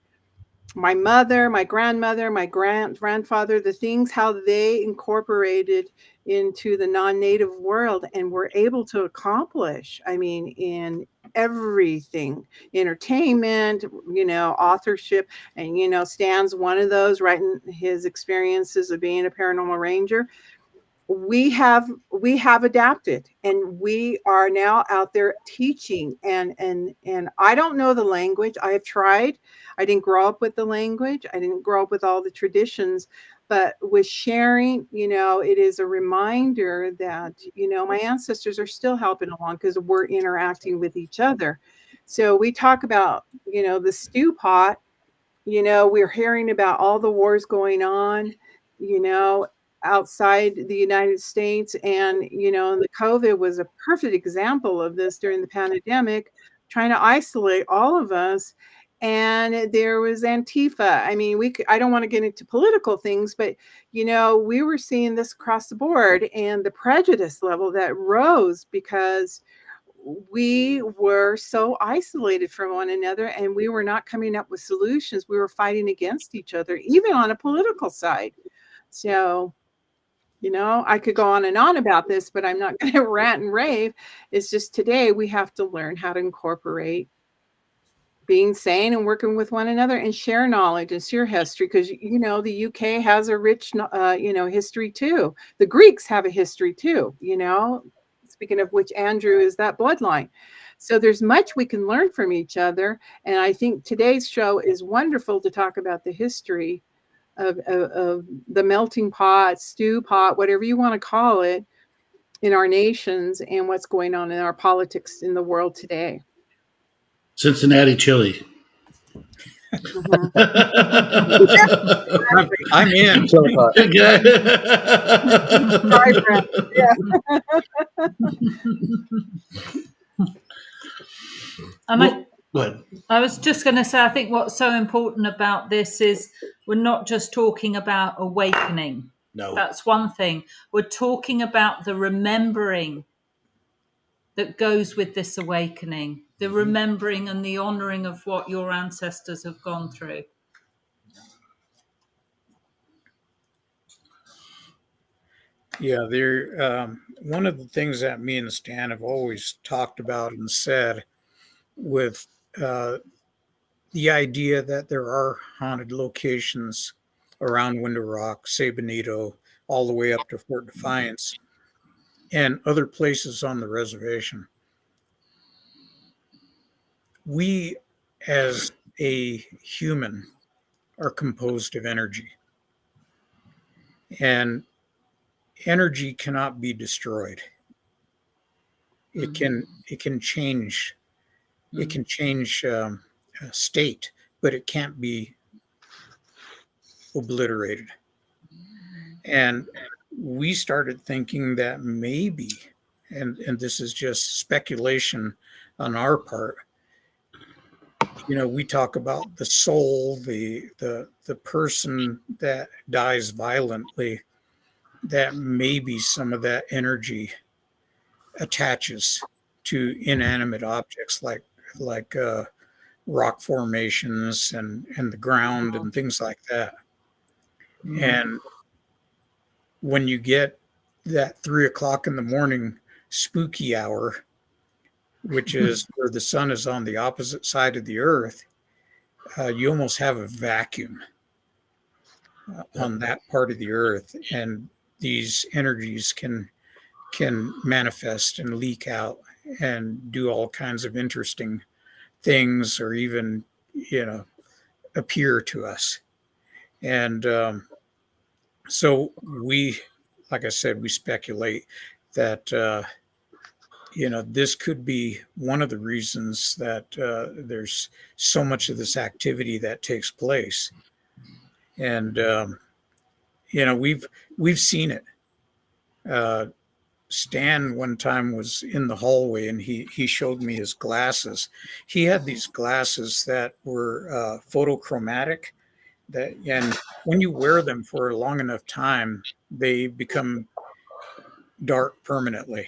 my mother, my grandmother, my grandfather, the things, how they incorporated into the non-native world and were able to accomplish, I mean, in everything, entertainment, authorship. And, Stan's one of those, writing his experiences of being a paranormal ranger. We have adapted, and we are now out there teaching, and I don't know the language. I have tried. I didn't grow up with the language. I didn't grow up with all the traditions, but with sharing, it is a reminder that, my ancestors are still helping along because we're interacting with each other. So we talk about, the stew pot, we're hearing about all the wars going on, outside the United States. And, the COVID was a perfect example of this during the pandemic, trying to isolate all of us. And there was Antifa. I mean, I don't want to get into political things, but, we were seeing this across the board, and the prejudice level that rose because we were so isolated from one another, and we were not coming up with solutions. We were fighting against each other, even on a political side. So, I could go on and on about this, but I'm not going to rant and rave. It's just today we have to learn how to incorporate being sane and working with one another and share knowledge and share history, because, the UK has a rich, history too. The Greeks have a history too, speaking of which, Andrew is that bloodline. So there's much we can learn from each other. And I think today's show is wonderful to talk about the history of the melting pot, stew pot, whatever you want to call it, in our nations and what's going on in our politics in the world today. Cincinnati chili. Mhm. I'm in. Chili pot. Sorry, Brent. Yeah. And Good. I was just going to say, I think what's so important about this is we're not just talking about awakening. No. That's one thing. We're talking about the remembering that goes with this awakening, the remembering and the honoring of what your ancestors have gone through. Yeah, one of the things that me and Stan have always talked about and said with the idea that there are haunted locations around Window Rock, San Benito, all the way up to Fort Defiance, and other places on the reservation. We, as a human, are composed of energy, and energy cannot be destroyed. it can change state, but it can't be obliterated. And we started thinking that maybe, and this is just speculation on our part, we talk about the soul, the person that dies violently, that maybe some of that energy attaches to inanimate objects like rock formations and the ground and things like that. And when you get that 3 o'clock in the morning spooky hour, which is where the sun is on the opposite side of the earth, you almost have a vacuum on that part of the earth, and these energies can manifest and leak out and do all kinds of interesting things, or even appear to us. And so we, like I said, we speculate that this could be one of the reasons that there's so much of this activity that takes place. And we've seen it. Stan one time was in the hallway, and he showed me his glasses. He had these glasses that were photochromatic, and when you wear them for a long enough time, they become dark permanently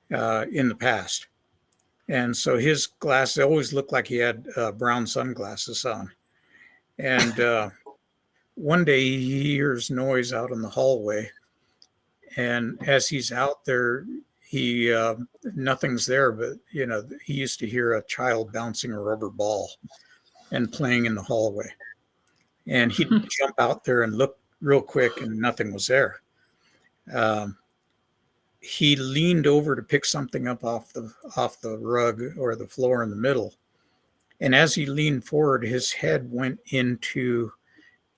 in the past. And so his glasses always looked like he had brown sunglasses on. And one day he hears noise out in the hallway, and as he's out there, he nothing's there, but he used to hear a child bouncing a rubber ball and playing in the hallway, and he'd jump out there and look real quick, and nothing was there. He leaned over to pick something up off the rug or the floor in the middle, and as he leaned forward, his head went into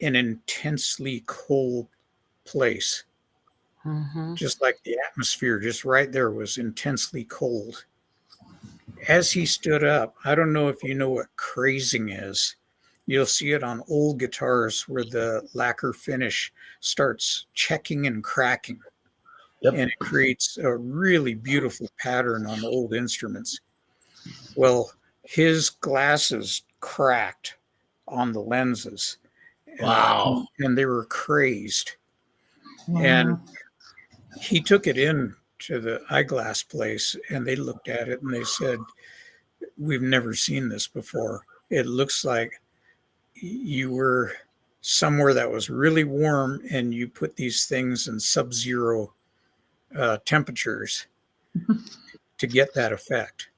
an intensely cold place. Just like the atmosphere just right there was intensely cold. As he stood up, I don't know if you know what crazing is. You'll see it on old guitars where the lacquer finish starts checking and cracking. Yep. And it creates a really beautiful pattern on old instruments. Well, his glasses cracked on the lenses. Wow. And they were crazed. Wow. And he took it in to the eyeglass place, and they looked at it and they said, "We've never seen this before. It looks like you were somewhere that was really warm, and you put these things in sub-zero temperatures to get that effect."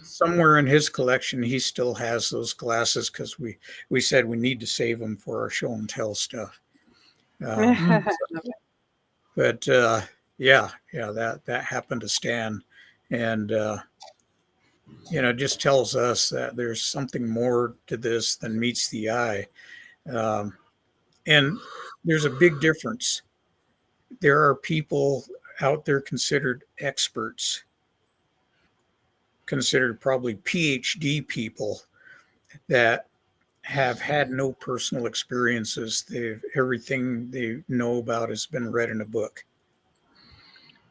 Somewhere in his collection, he still has those glasses, because we said we need to save them for our show and tell stuff. But yeah, that happened to Stan, and just tells us that there's something more to this than meets the eye, and there's a big difference. There are people out there considered experts, considered probably PhD people, that have had no personal experiences. Everything they know about has been read in a book.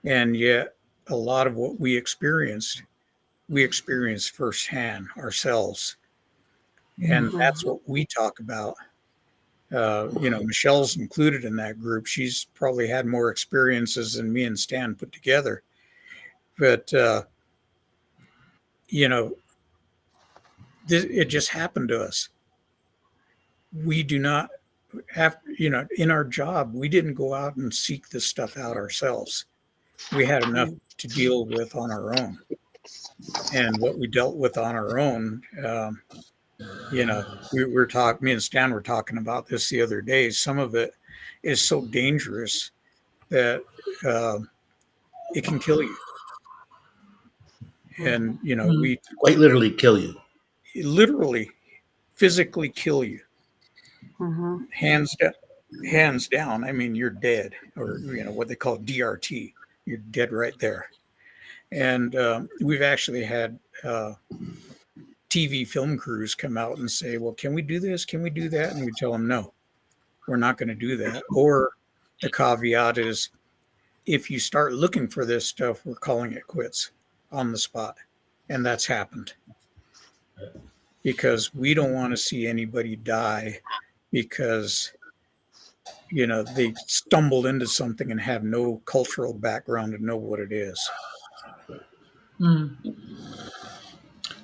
And yet a lot of what we experienced firsthand ourselves. And that's what we talk about. Michelle's included in that group. She's probably had more experiences than me and Stan put together. But, it just happened to us. We do not have, in our job, we didn't go out and seek this stuff out ourselves. We had enough to deal with on our own. And what we dealt with on our own, me and Stan were talking about this the other day. Some of it is so dangerous that it can kill you. And, we quite literally kill you. Literally, physically kill you. Hands down. I mean, you're dead, or what they call DRT, You're dead right there. And we've actually had TV film crews come out and say, well, can we do this? Can we do that? And we tell them, no, we're not going to do that. Or the caveat is, if you start looking for this stuff, we're calling it quits on the spot. And that's happened. Because we don't want to see anybody die because, you know, they stumbled into something and have no cultural background to know what it is.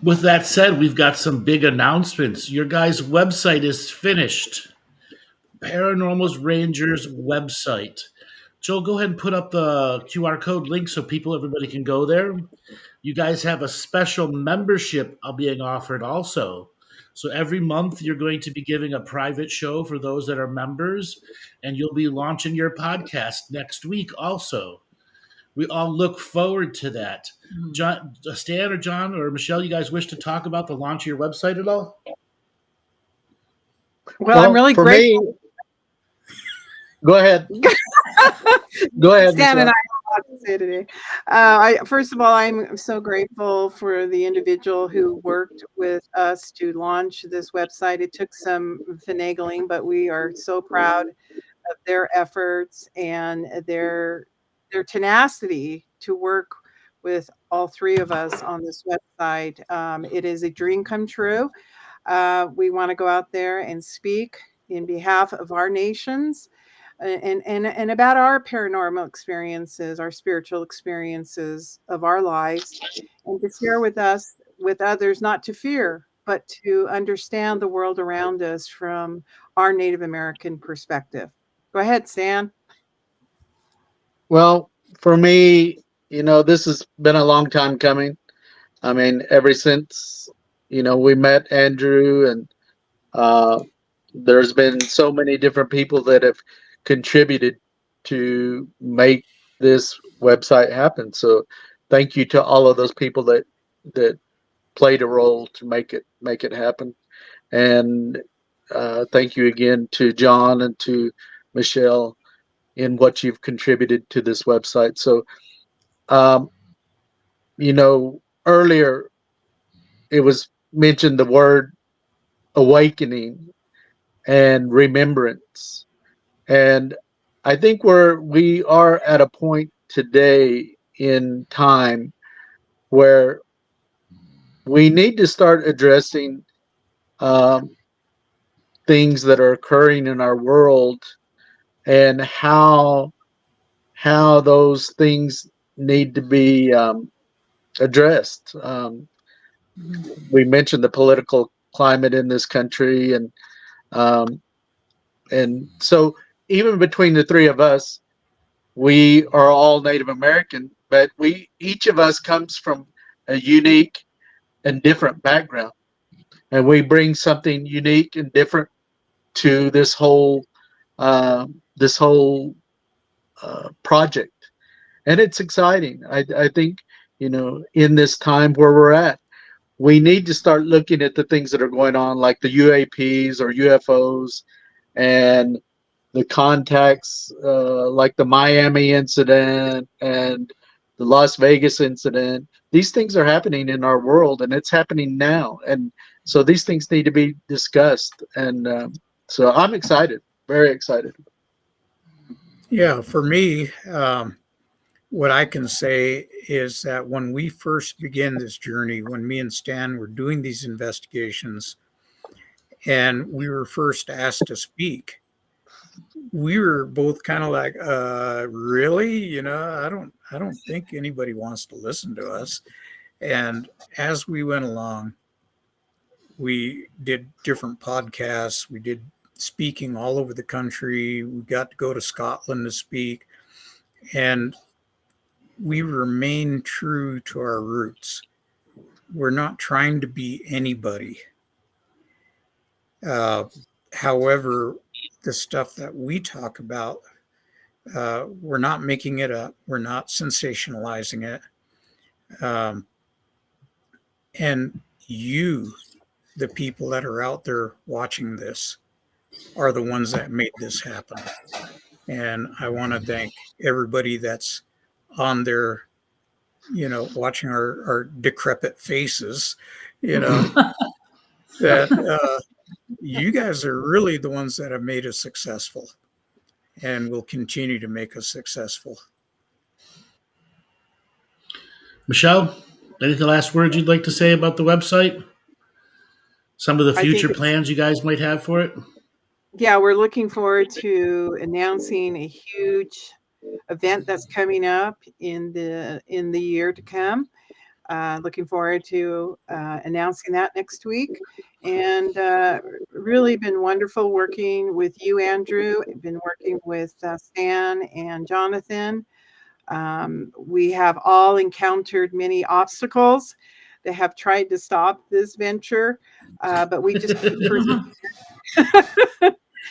With that said, we've got some big announcements. Your guys' website is finished. Paranormal's Rangers website. Joel, go ahead and put up the QR code link so everybody can go there. You guys have a special membership being offered also. So every month you're going to be giving a private show for those that are members, and you'll be launching your podcast next week also. We all look forward to that. John, Stan or John or Michelle, you guys wish to talk about the launch of your website at all? Well, I'm really for grateful. me, go ahead. Go ahead, Stan Michelle. and I have a lot to say today. First of all, I'm so grateful for the individual who worked with us to launch this website. It took some finagling, but we are so proud of their efforts and their tenacity to work with all three of us on this website. It is a dream come true. We want to go out there and speak in behalf of our nations and about our paranormal experiences, our spiritual experiences of our lives, and to share with others, not to fear, but to understand the world around us from our Native American perspective. Go ahead, Stan. Well, for me, this has been a long time coming. I mean, ever since, we met Andrew, and there's been so many different people that have contributed to make this website happen. So thank you to all of those people that played a role to make it happen. And thank you again to John and to Michelle in what you've contributed to this website. So, earlier it was mentioned the word awakening and remembrance. And I think we are at a point today in time where we need to start addressing things that are occurring in our world and how those things need to be addressed. We mentioned the political climate in this country, and so even between the three of us, we are all Native American, but each of us comes from a unique and different background, and we bring something unique and different to this whole project, and it's exciting. I think in this time where we're at, we need to start looking at the things that are going on, like the UAPs or UFOs, and the contacts, like the Miami incident and the Las Vegas incident. These things are happening in our world, and it's happening now. And so these things need to be discussed. And so I'm excited, very excited. Yeah, for me, what I can say is that when we first began this journey, when me and Stan were doing these investigations and we were first asked to speak, we were both kind of like, really? I don't think anybody wants to listen to us. And as we went along, we did different podcasts. We did speaking all over the country. We got to go to Scotland to speak. And we remain true to our roots. We're not trying to be anybody. However, the stuff that we talk about, we're not making it up. We're not sensationalizing it. And you, the people that are out there watching this, are the ones that made this happen. And I want to thank everybody that's on their, watching our decrepit faces, that you guys are really the ones that have made us successful and will continue to make us successful. Michelle, any last words you'd like to say about the website? Some of the I think future plans you guys might have for it? Yeah, we're looking forward to announcing a huge event that's coming up in the year to come. Looking forward to announcing that next week. And really been wonderful working with you, Andrew. I've been working with Stan and Jonathan. We have all encountered many obstacles that have tried to stop this venture, but we just keep persevering,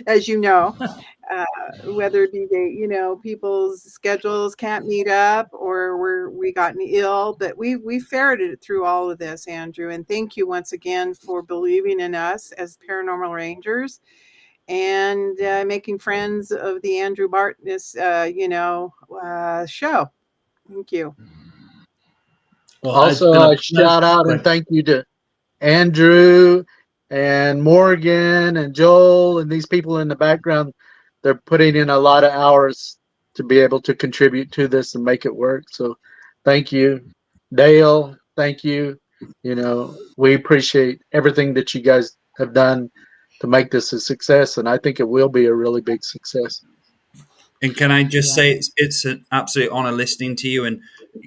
as you know. Whether it be people's schedules can't meet up or we gotten ill, but we ferreted through all of this, Andrew, and thank you once again for believing in us as Paranormal Rangers and making friends of the Andrew Bartzis show. Thank you. Well, it's Also, been a a pleasure. shout out and thank you to Andrew and Morgan and Joel and these people in the background. They're putting in a lot of hours to be able to contribute to this and make it work. So thank you. Dale, thank you. We appreciate everything that you guys have done to make this a success, and I think it will be a really big success. And can I just say it's an absolute honor listening to you, and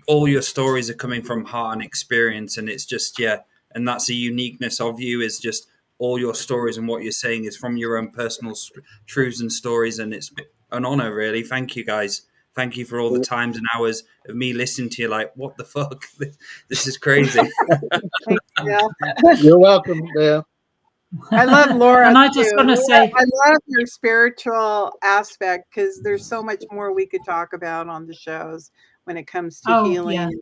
all your stories are coming from heart and experience, and it's just and that's the uniqueness of you, is just all your stories and what you're saying is from your own personal truths and stories, and it's an honor, really. Thank you, guys. Thank you for all the times and hours of me listening to you like, what the fuck? This is crazy. Thanks, Dale. You're welcome, Dale. I love Laura. And I just too. want to say, I love your spiritual aspect because there's so much more we could talk about on the shows when it comes to healing and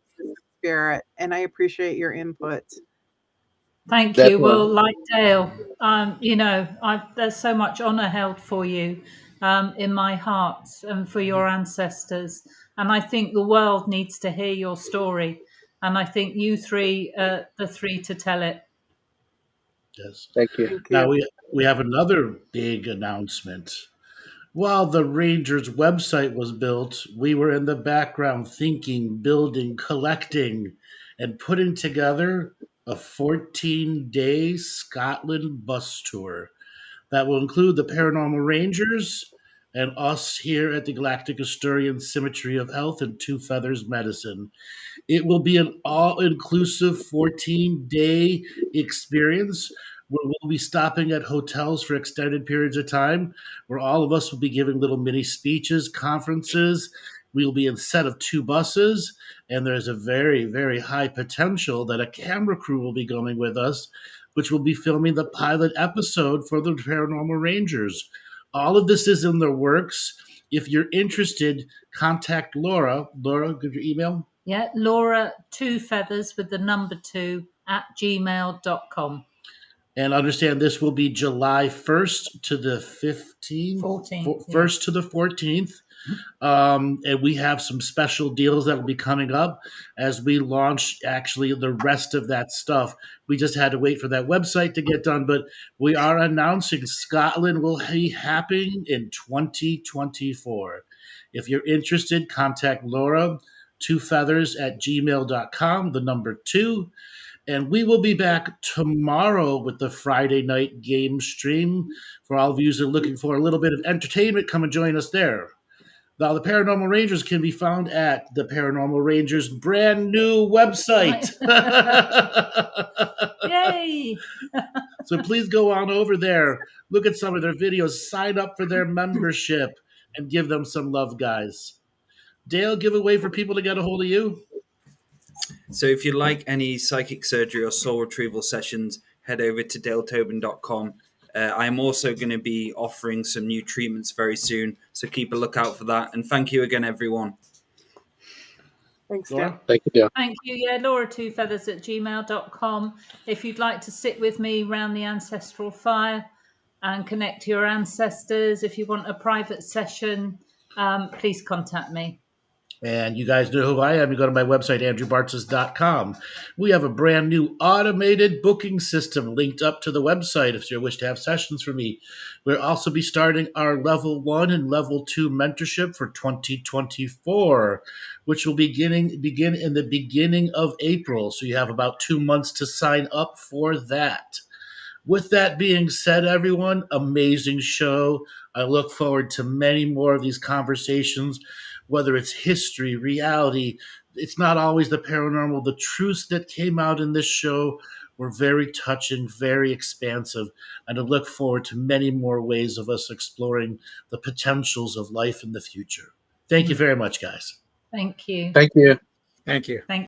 spirit. And I appreciate your input. Thank Definitely. you. Well, like Dale, there's so much honor held for you in my heart and for your ancestors. And I think the world needs to hear your story. And I think you three are the three to tell it. Yes. Thank you. Thank Now you. we have another big announcement. While the Rangers website was built, we were in the background thinking, building, collecting, and putting together a 14-day Scotland bus tour that will include the Paranormal Rangers and us here at the Galactic Asturian Symmetry of Health and Two Feathers Medicine. It will be an all inclusive 14-day experience where we'll be stopping at hotels for extended periods of time, where all of us will be giving little mini speeches, conferences. We'll be in a set of two buses, and there's a very, very high potential that a camera crew will be going with us, which will be filming the pilot episode for the Paranormal Rangers. All of this is in the works. If you're interested, contact Laura. Laura, give your email. Yeah, Laura, two feathers with the number 2 at gmail.com. And understand this will be July 1st to the 15th, 14th, 1st to the 14th. And we have some special deals that will be coming up as we launch actually the rest of that stuff. We just had to wait for that website to get done, but we are announcing Scotland will be happening in 2024. If you're interested, contact Laura, two feathers at gmail.com, the number 2. And we will be back tomorrow with the Friday night game stream. For all of you who are looking for a little bit of entertainment, come and join us there. Now, the Paranormal Rangers can be found at the Paranormal Rangers brand new website. Yay! So please go on over there, look at some of their videos, sign up for their membership, and give them some love, guys. Dale, give a way for people to get a hold of you. So if you like any psychic surgery or soul retrieval sessions, head over to daletobin.com. I'm also going to be offering some new treatments very soon, so keep a lookout for that. And thank you again, everyone. Thanks, Laura? Dale. Thank you, Dale. Thank you. Yeah, Laura, two feathers at gmail.com. If you'd like to sit with me around the ancestral fire and connect to your ancestors, if you want a private session, please contact me. And you guys know who I am. You go to my website, andrewbartzis.com. We have a brand new automated booking system linked up to the website if you wish to have sessions for me. We'll also be starting our level 1 and level 2 mentorship for 2024, which will begin in the beginning of April. So you have about 2 months to sign up for that. With that being said, everyone, amazing show. I look forward to many more of these conversations, whether it's history, reality. It's not always the paranormal. The truths that came out in this show were very touching, very expansive, and I look forward to many more ways of us exploring the potentials of life in the future. Thank you very much, guys. Thank you. Thank you. Thank you. Thank